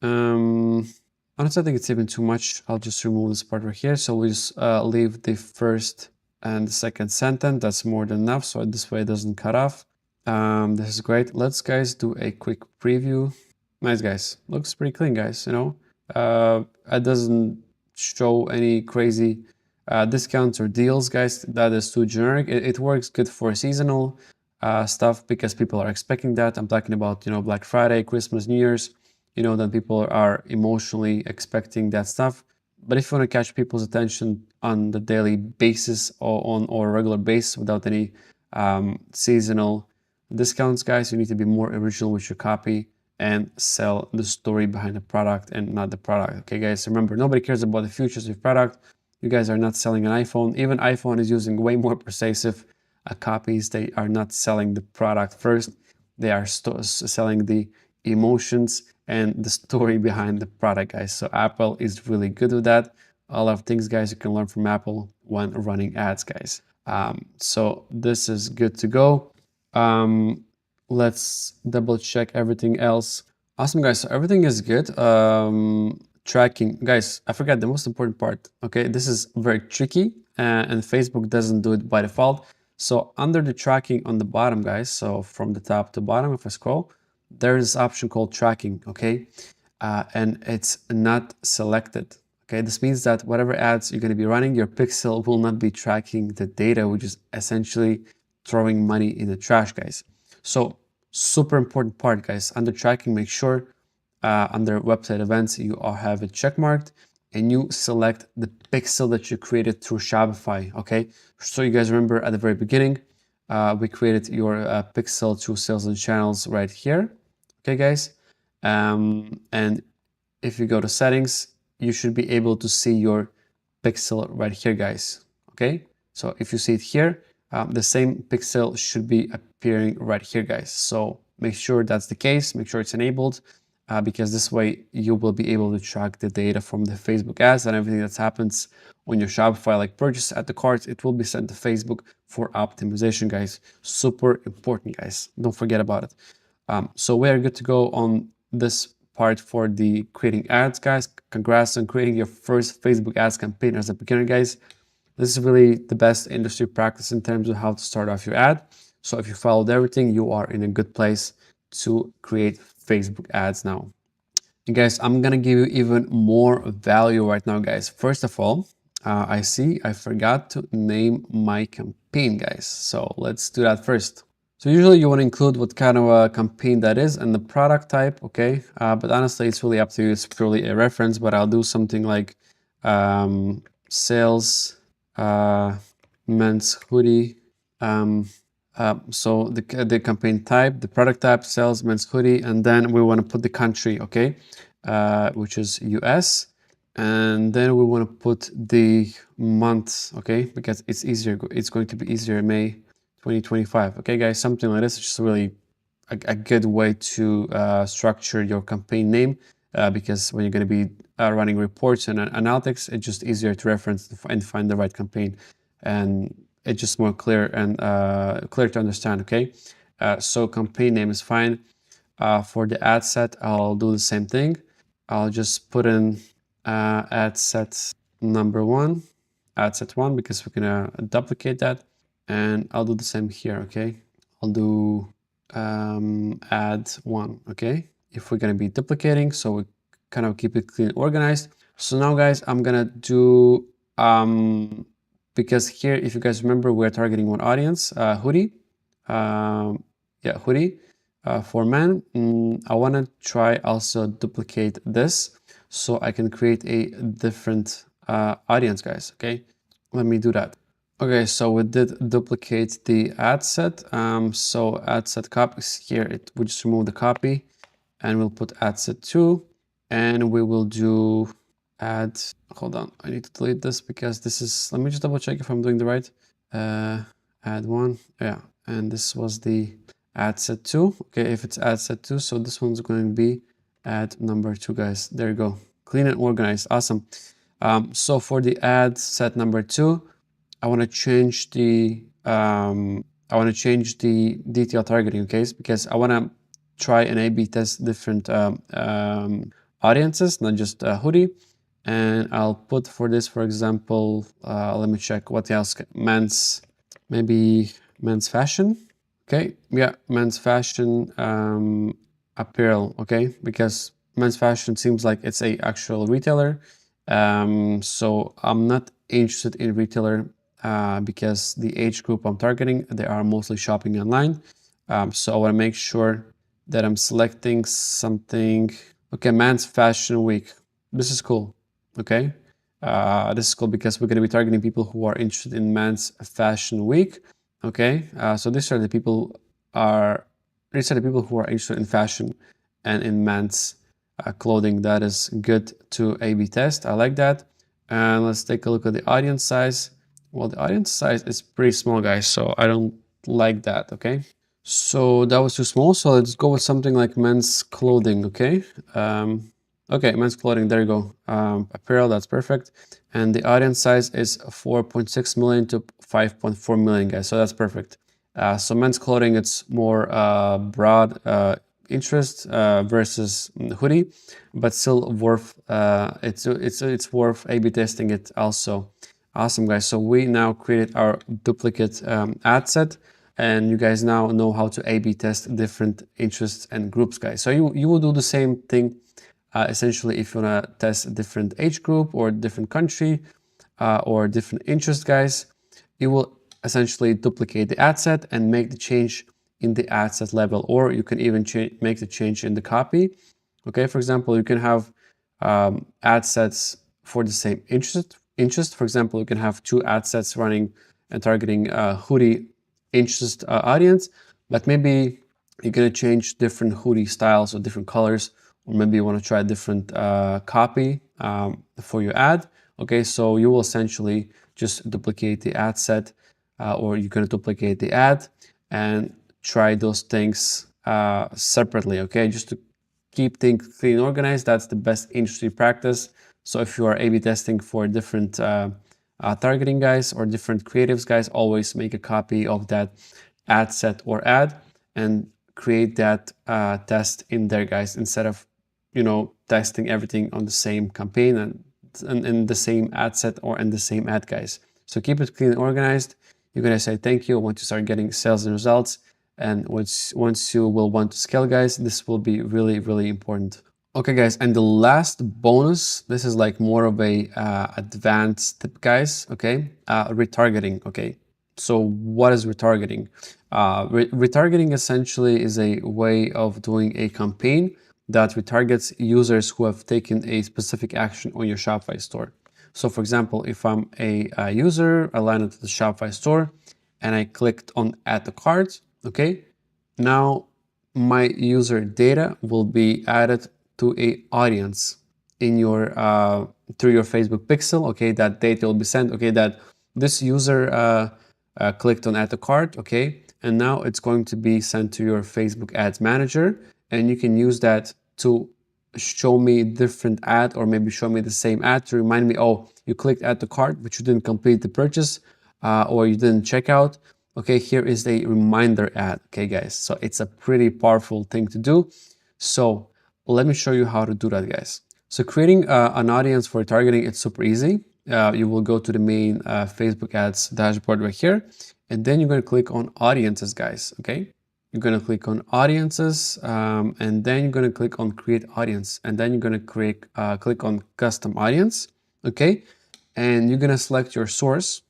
Honestly, I think it's even too much. I'll just remove this part right here. So we just leave the first and the second sentence. That's more than enough. So this way it doesn't cut off. This is great. Let's, guys, do a quick preview. Nice, guys. Looks pretty clean, guys. It doesn't show any crazy discounts or deals, guys. That is too generic. It works good for seasonal stuff because people are expecting that. I'm talking about, Black Friday, Christmas, New Year's. Then people are emotionally expecting that stuff. But if you want to catch people's attention on the daily basis or regular basis without any seasonal discounts, guys, you need to be more original with your copy and sell the story behind the product and not the product. Okay, guys, remember, nobody cares about the futures of your product. You guys are not selling an iPhone. Even iPhone is using way more persuasive copies. They are not selling the product first. They are selling the emotions and the story behind the product, guys. So Apple is really good with that. A lot of things, guys, you can learn from Apple when running ads, guys. So this is good to go. Let's double check everything else. Awesome, guys. So everything is good. Tracking, guys, I forgot the most important part. Okay, this is very tricky and Facebook doesn't do it by default. So under the tracking on the bottom, guys, so from the top to bottom, if I scroll, there is this option called tracking, okay? And it's not selected, okay? This means that whatever ads you're gonna be running, your pixel will not be tracking the data, which is essentially throwing money in the trash, guys. So super important part, guys. Under tracking, make sure under website events, you all have it checkmarked and you select the pixel that you created through Shopify, okay? So you guys remember at the very beginning, we created your pixel through sales and channels right here. Okay, guys. And if you go to settings, you should be able to see your pixel right here, guys. Okay. So if you see it here, the same pixel should be appearing right here, guys. So make sure that's the case. Make sure it's enabled because this way you will be able to track the data from the Facebook ads and everything that happens on your Shopify, like purchase at the cart, it will be sent to Facebook for optimization, guys. Super important, guys. Don't forget about it. So we are good to go on this part for the creating ads, guys. Congrats on creating your first Facebook ads campaign as a beginner, guys. This is really the best industry practice in terms of how to start off your ad. So if you followed everything, you are in a good place to create Facebook ads now. And guys, I'm gonna give you even more value right now, guys. First of all, I see I forgot to name my campaign, guys. So let's do that first. So usually you want to include what kind of a campaign that is and the product type, okay? But honestly, it's really up to you. It's purely a reference, but I'll do something like sales, men's hoodie. So the campaign type, the product type, sales, men's hoodie, and then we want to put the country, okay, which is US, and then we want to put the month, okay, because it's easier. It's going to be easier, May 2025. Okay, guys, something like this is just really a good way to structure your campaign name, because when you're going to be running reports and analytics, it's just easier to reference and find the right campaign, and it's just more clear and clear to understand. Okay, so campaign name is fine. For the ad set, I'll do the same thing. I'll just put in ad set number 1, ad set 1, because we're gonna duplicate that, and I'll do the same here. Okay, I'll do add 1. Okay, if we're gonna be duplicating, so we kind of keep it clean, organized. So now, guys, I'm gonna do because here, if you guys remember, we're targeting one audience, hoodie. Yeah, hoodie. For men, I want to try also duplicate this so I can create a different audience, guys. Okay, let me do that. Okay, so we did duplicate the ad set. So ad set copies here, we just remove the copy, and we'll put ad set 2, and we will do add. Hold on, I need to delete this because this is. Let me just double check if I'm doing the right. Add 1, yeah, and this was the ad set 2. Okay, if it's ad set 2, so this one's going to be ad number 2, guys. There you go, clean and organized. Awesome. So for the ad set number 2, I want to change the detail targeting, okay, because I want to try and A/B test different audiences, not just hoodie. And I'll put for this, for example, let me check what else. Maybe men's fashion. Okay, yeah, men's fashion, apparel. Okay, because men's fashion seems like it's a actual retailer. So I'm not interested in retailer because the age group I'm targeting, they are mostly shopping online. So I want to make sure that I'm selecting something. Okay, men's fashion week. This is cool. Okay, this is cool because we're going to be targeting people who are interested in men's fashion week. Okay, so these are the people who are interested in fashion and in men's clothing. That is good to A/B test. I like that. And let's take a look at the audience size. Well, the audience size is pretty small, guys, so I don't like that. Okay, so that was too small. So let's go with something like men's clothing. Okay. Okay, men's clothing, there you go. Apparel, that's perfect. And the audience size is 4.6 million to 5.4 million, guys. So that's perfect. So men's clothing, it's more broad interest versus hoodie, but still worth it's worth A/B testing it also. Awesome, guys. So we now created our duplicate ad set, and you guys now know how to A/B test different interests and groups, guys. So you will do the same thing. Essentially, if you want to test a different age group or different country or different interest, guys, you will essentially duplicate the ad set and make the change in the ad set level, or you can even make the change in the copy. Okay, for example, you can have ad sets for the same interest. For example, you can have 2 ad sets running and targeting hoodie interest audience, but maybe you're going to change different hoodie styles or different colors, or maybe you want to try a different copy for your ad. Okay, so you will essentially just duplicate the ad set, or you're going to duplicate the ad and try those things separately. Okay, just to keep things clean and organized. That's the best industry practice. So if you are A/B testing for different targeting, guys, or different creatives, guys, always make a copy of that ad set or ad and create that test in there, guys, instead of testing everything on the same campaign and in the same ad set or in the same ad, guys. So keep it clean and organized. You're gonna say thank you once you start getting sales and results, and once you will want to scale, guys, this will be really, really important. Okay, guys, and the last bonus, this is like more of a advanced tip, guys. Okay, retargeting. Okay, so what is retargeting? Retargeting essentially is a way of doing a campaign that retargets users who have taken a specific action on your Shopify store. So for example, if I'm a user, I landed to the Shopify store and I clicked on add to cart, okay? Now my user data will be added to a audience in your through your Facebook pixel. Okay, that data will be sent. Okay, that this user clicked on add to cart. Okay, and now it's going to be sent to your Facebook ads manager, and you can use that to show me different ad, or maybe show me the same ad to remind me, oh, you clicked add to cart but you didn't complete the purchase, or you didn't check out. Okay, here is a reminder ad. Okay guys, so it's a pretty powerful thing to do. So let me show you how to do that, guys. So creating an audience for targeting, it's super easy. You will go to the main Facebook ads dashboard right here, and then you're going to click on audiences, guys. Okay, you're going to click on audiences, and then you're going to click on create audience, and then you're going to click on custom audience. Okay, and you're going to select your source,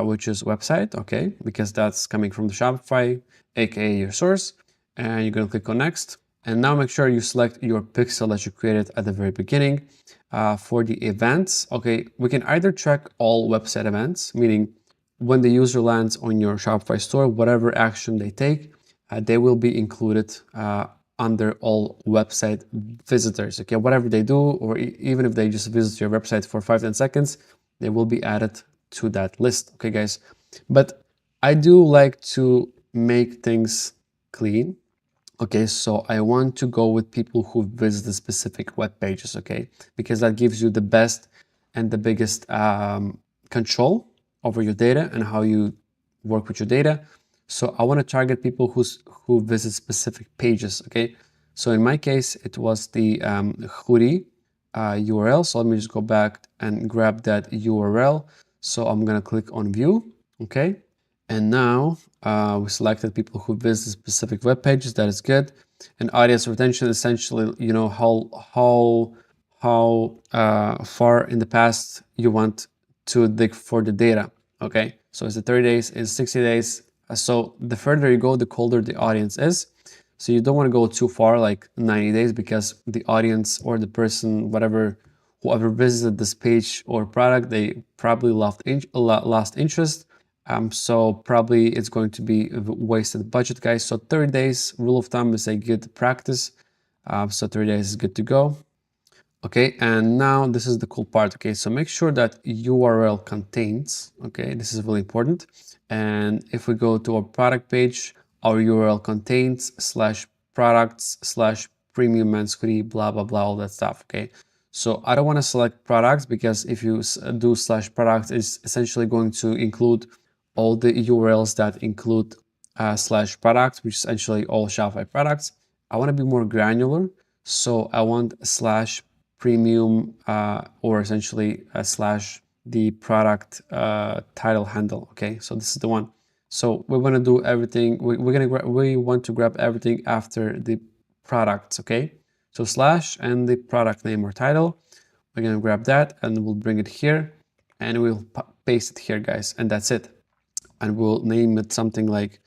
which is website. Okay, because that's coming from the Shopify, aka your source, and you're going to click on next. And now make sure you select your pixel that you created at the very beginning. For the events, okay, we can either track all website events, meaning when the user lands on your Shopify store, whatever action they take, they will be included under all website visitors. Okay, whatever they do, or even if they just visit your website for 5-10 seconds, they will be added to that list. Okay, guys, but I do like to make things clean. Okay, so I want to go with people who visit the specific web pages, okay? Because that gives you the best and the biggest control over your data and how you work with your data. So I want to target people who visit specific pages, okay? So in my case, it was the hoodie URL. So let me just go back and grab that URL. So I'm gonna click on view, okay? And now we selected people who visit specific web pages. That is good. And audience retention, essentially, you know, how far in the past you want to dig for the data. Okay, so is it 30 days? Is 60 days? So the further you go, the colder the audience is. So you don't want to go too far, like 90 days, because the audience or the person, whoever visited this page or product, they probably lost interest. So probably it's going to be a wasted budget, guys. So 30 days rule of thumb is a good practice. So 30 days is good to go. Okay, and now this is the cool part. Okay, so make sure that URL contains, okay, this is really important. And if we go to our product page, our URL contains /products/premium men's hoodie, blah, blah, blah, all that stuff. Okay, so I don't want to select products, because if you do /products, it's essentially going to include all the URLs that include /products, which is essentially all Shopify products. I want to be more granular, so I want /premium or essentially the product title handle. Okay, so this is the one. So we want to do everything. We want to grab everything after the products. Okay, so / and the product name or title. We're gonna grab that and we'll bring it here, and we'll paste it here, guys, and that's it. And we'll name it something like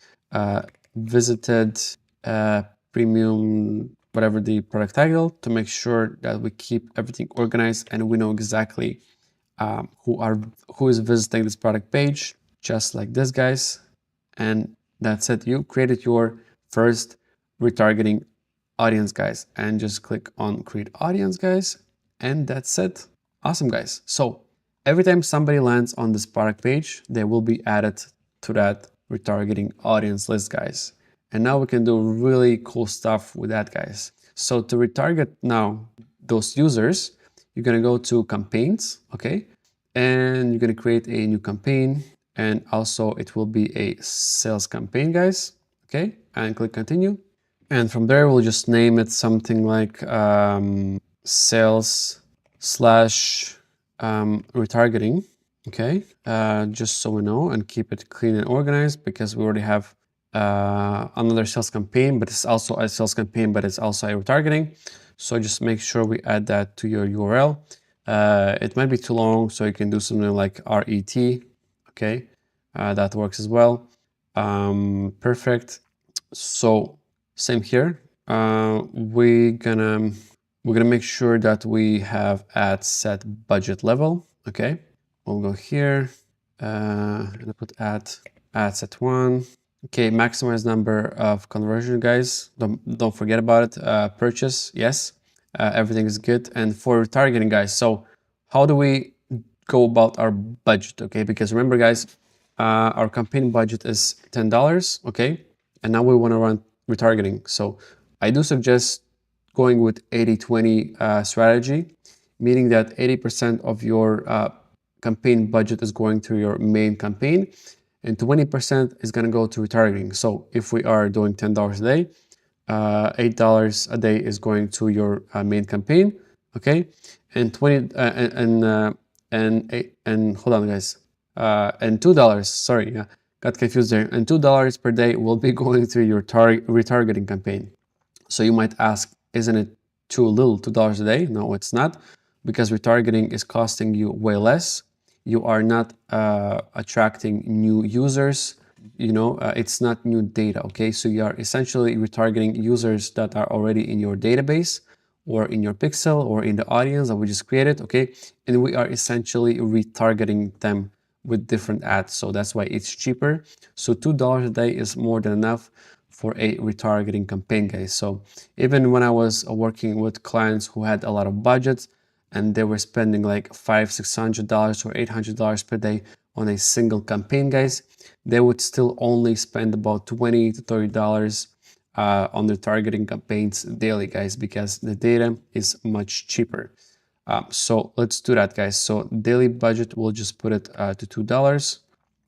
visited premium, whatever the product title, to make sure that we keep everything organized and we know exactly who is visiting this product page, just like this, guys. And that's it. You created your first retargeting audience, guys, and just click on create audience, guys, and that's it. Awesome, guys. So every time somebody lands on this product page, they will be added to that retargeting audience list, guys. And now we can do really cool stuff with that, guys. So to retarget now those users, you're gonna go to campaigns, okay? And you're gonna create a new campaign, and also it will be a sales campaign, guys, okay? And click continue. And from there, we'll just name it something like sales / retargeting, okay? Just so we know, and keep it clean and organized, because we already have another sales campaign, but it's also a sales campaign, but it's also a retargeting. So just make sure we add that to your URL. It might be too long, so you can do something like RET, okay? That works as well. Perfect. So same here. We're gonna make sure that we have ad set budget level. Okay, we'll go here. I'm gonna put ad set 1. Okay, maximize number of conversion, guys. Don't forget about it. Purchase, yes. Everything is good. And for retargeting, guys, so how do we go about our budget? Okay, because remember, guys, our campaign budget is $10. Okay, and now we want to run retargeting. So I do suggest going with 80-20 strategy, meaning that 80% of your campaign budget is going to your main campaign and 20% is going to go to retargeting. So if we are doing $10 a day, $8 a day is going to your main campaign, okay? And 20 and hold on, guys, and $2. Sorry, yeah, got confused there. And $2 per day will be going to your retargeting campaign. So you might ask, isn't it too little, $2 a day? No, it's not, because retargeting is costing you way less. You are not attracting new users. It's not new data, okay? So you are essentially retargeting users that are already in your database or in your pixel or in the audience that we just created, okay? And we are essentially retargeting them with different ads. So that's why it's cheaper. So $2 a day is more than enough for a retargeting campaign, guys. So even when I was working with clients who had a lot of budgets and they were spending like $500-$600 or $800 per day on a single campaign, guys, they would still only spend about $20 to $30 on their targeting campaigns daily, guys, because the data is much cheaper. So let's do that, guys. So daily budget, we'll just put it to $2.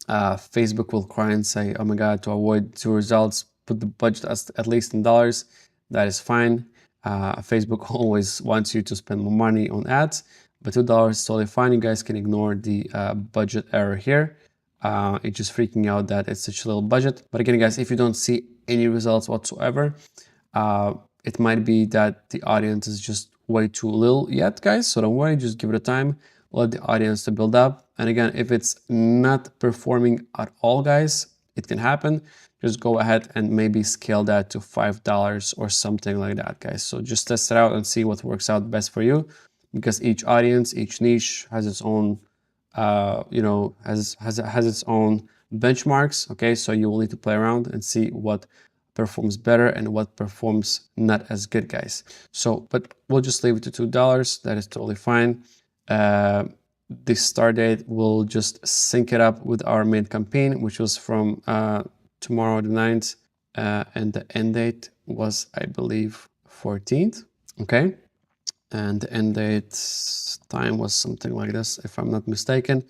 Facebook will cry and say, oh my God, to avoid 2 results, put the budget at least in dollars. That is fine. Facebook always wants you to spend more money on ads, but $2 is totally fine. You guys can ignore the budget error here. It's just freaking out that it's such a little budget. But again, guys, if you don't see any results whatsoever, it might be that the audience is just way too little yet, guys. So don't worry, just give it a time. Let the audience to build up. And again, if it's not performing at all, guys, it can happen. Just go ahead and maybe scale that to $5 or something like that, guys. So just test it out and see what works out best for you, because each audience, each niche has its own, has its own benchmarks. Okay, so you will need to play around and see what performs better and what performs not as good, guys. So, but we'll just leave it to $2. That is totally fine. The start date, we'll just sync it up with our main campaign, which was from tomorrow the 9th, and the end date was, I believe, 14th. Okay, and the end date time was something like this, if I'm not mistaken.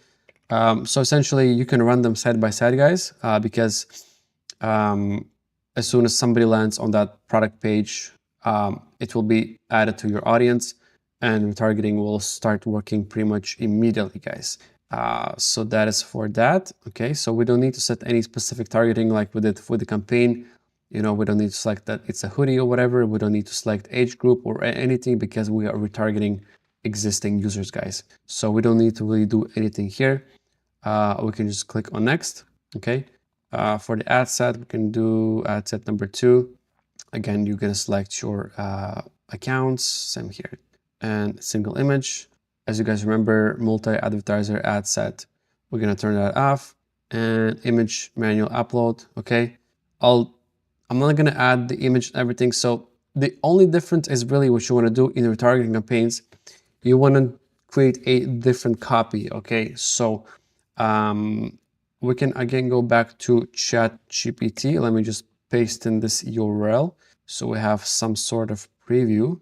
So essentially you can run them side by side, guys, because as soon as somebody lands on that product page, it will be added to your audience and retargeting will start working pretty much immediately, guys. So that is for that. Okay, so we don't need to set any specific targeting like we did for the campaign. We don't need to select that it's a hoodie or whatever. We don't need to select age group or anything because we are retargeting existing users, guys. So we don't need to really do anything here. We can just click on next. Okay. For the ad set, we can do ad set number 2. Again, you're gonna select your accounts, same here, and single image. As you guys remember, multi-advertiser ad set, we're gonna turn that off, and image manual upload. Okay, I'm not gonna add the image and everything. So the only difference is really what you want to do in retargeting campaigns. You want to create a different copy. Okay, so we can again go back to ChatGPT. Let me just paste in this URL so we have some sort of preview.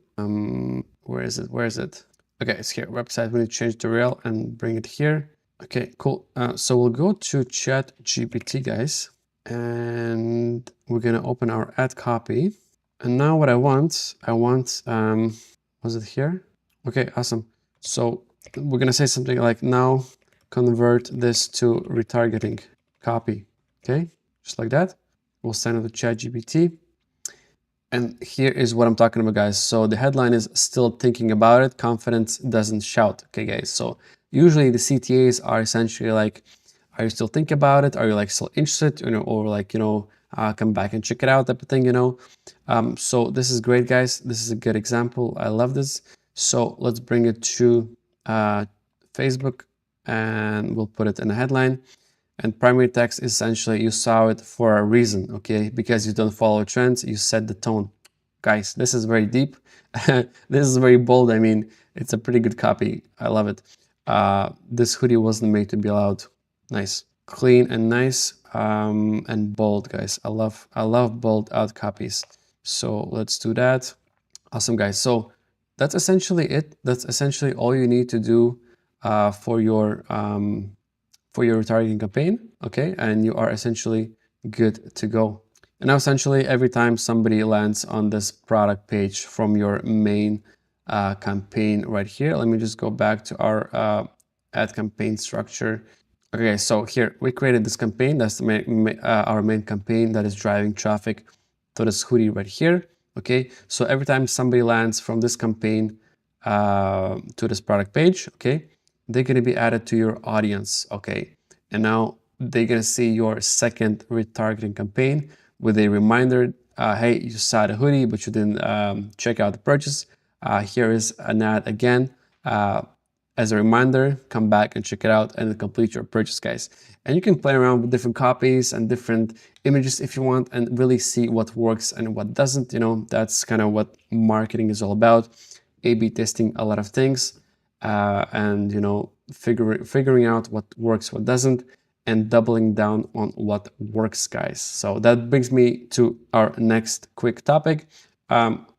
Where is it? Where is it? Okay, it's here. Website. We need to change the URL and bring it here. Okay, cool. So we'll go to ChatGPT, guys, and we're gonna open our ad copy. And now what I want, was it here? Okay, awesome. So we're gonna say something like, now convert this to retargeting copy. Okay, just like that. We'll send it to ChatGPT. And here is what I'm talking about, guys. So the headline is still thinking about it. Confidence doesn't shout. Okay, guys. So usually the CTAs are essentially like, are you still thinking about it? Are you like still interested? Or like, come back and check it out type of thing, So this is great, guys. This is a good example. I love this. So let's bring it to Facebook. and we'll put it in a headline. And primary text, essentially, you saw it for a reason, okay? Because you don't follow trends, you set the tone. Guys, this is very deep. This is very bold. I mean, it's a pretty good copy. I love it. This hoodie wasn't made to be loud. Nice. Clean and nice, and bold, guys. I love bold out copies. So let's do that. Awesome, guys. So that's essentially it. That's essentially all you need to do for your retargeting campaign, okay? And you are essentially good to go. And now essentially every time somebody lands on this product page from your main campaign right here, let me just go back to our ad campaign structure. Okay, so here we created this campaign. That's our main campaign that is driving traffic to this hoodie right here. Okay, so every time somebody lands from this campaign to this product page, okay, they're going to be added to your audience. Okay, and now they're going to see your second retargeting campaign with a reminder. Hey, you saw the hoodie, but you didn't check out the purchase. Here is an ad again. As a reminder, come back and check it out and complete your purchase, guys. And you can play around with different copies and different images if you want, and really see what works and what doesn't. You know, that's kind of what marketing is all about. A/B testing a lot of things, and you know, figuring out what works, what doesn't, and doubling down on what works, guys. So that brings me to our next quick topic,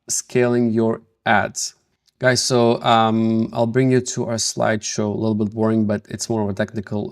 scaling your ads. Guys, so I'll bring you to our slideshow, a little bit boring, but it's more of a technical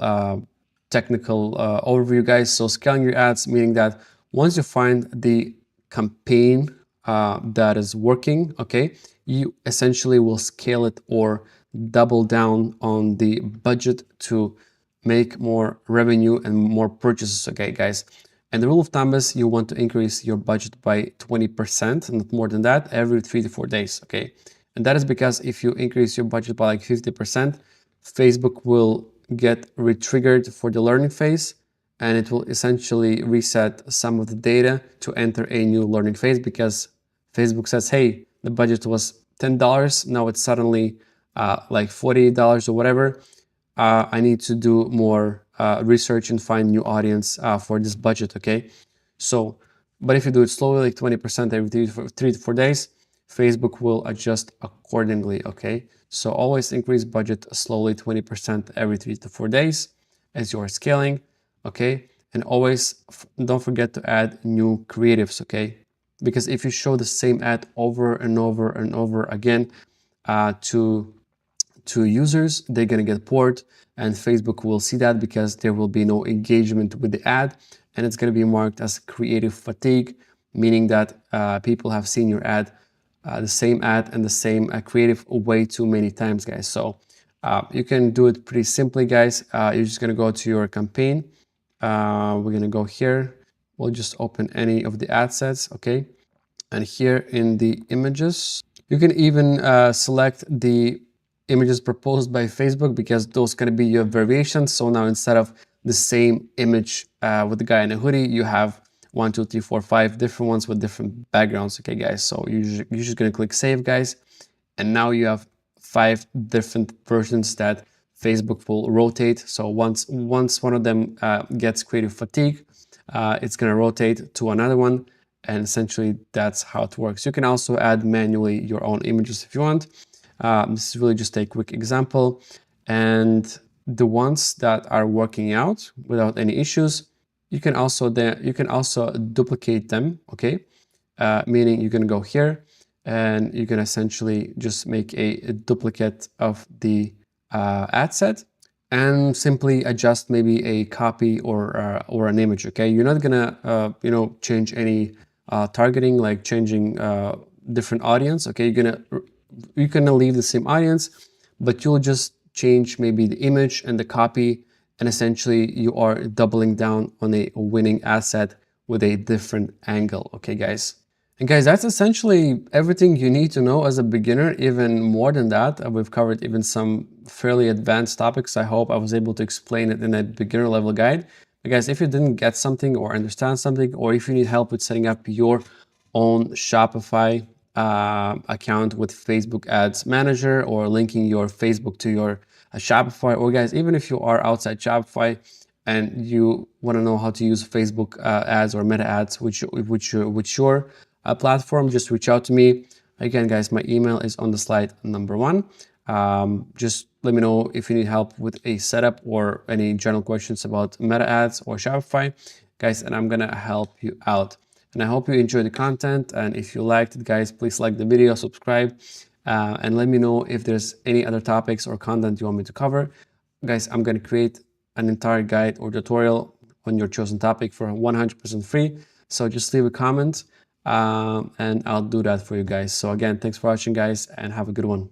overview, guys. So scaling your ads, meaning that once you find the campaign that is working, okay, you essentially will scale it or double down on the budget to make more revenue and more purchases, okay, guys. And the rule of thumb is you want to increase your budget by 20%, not more than that, every 3 to 4 days, okay? And that is because if you increase your budget by like 50%, Facebook will get re-triggered for the learning phase, and it will essentially reset some of the data to enter a new learning phase, because Facebook says, hey, the budget was $10, now it's suddenly like $48 or whatever. I need to do more research and find new audience for this budget, okay? So, but if you do it slowly, like 20% every 3 to 4 days, Facebook will adjust accordingly, okay? So always increase budget slowly, 20% every 3 to 4 days as you are scaling, okay? And always don't forget to add new creatives, okay? Because if you show the same ad over and over and over again to users, they're gonna get bored, and Facebook will see that because there will be no engagement with the ad, and it's gonna be marked as creative fatigue, meaning that people have seen your ad, the same ad and the same creative way too many times, guys. So you can do it pretty simply, guys. You're just gonna go to your campaign. We're gonna go here. We'll just open any of the ad sets, okay? And here in the images, you can even select the images proposed by Facebook, because those can be your variations. So now instead of the same image with the guy in a hoodie, you have 1, 2, 3, 4, 5 different ones with different backgrounds, okay, guys? So you're just gonna click save, guys, and now you have 5 different versions that Facebook will rotate. So once one of them gets creative fatigue, it's gonna rotate to another one, and essentially that's how it works. You can also add manually your own images if you want. This is really just a quick example, and the ones that are working out without any issues, you can also duplicate them, okay? Meaning you can go here and you can essentially just make a duplicate of the ad set and simply adjust maybe a copy or an image, okay? You're not gonna change any targeting, like changing different audience, okay? You're gonna leave the same audience, but you'll just change maybe the image and the copy, and essentially you are doubling down on a winning asset with a different angle, okay, guys? And guys, that's essentially everything you need to know as a beginner. Even more than that, we've covered even some fairly advanced topics. I hope I was able to explain it in a beginner level guide. But guys, if you didn't get something or understand something, or if you need help with setting up your own Shopify account with Facebook Ads Manager, or linking your Facebook to your a Shopify, or guys, even if you are outside Shopify and you want to know how to use Facebook ads or meta ads, which your platform, just reach out to me. Again, guys, my email is on the slide number 1. Just let me know if you need help with a setup or any general questions about meta ads or Shopify, guys, and I'm gonna help you out. And I hope you enjoyed the content. And if you liked it, guys, please like the video, subscribe, and let me know if there's any other topics or content you want me to cover. Guys, I'm gonna create an entire guide or tutorial on your chosen topic for 100% free. So just leave a comment and I'll do that for you guys. So again, thanks for watching, guys, and have a good one.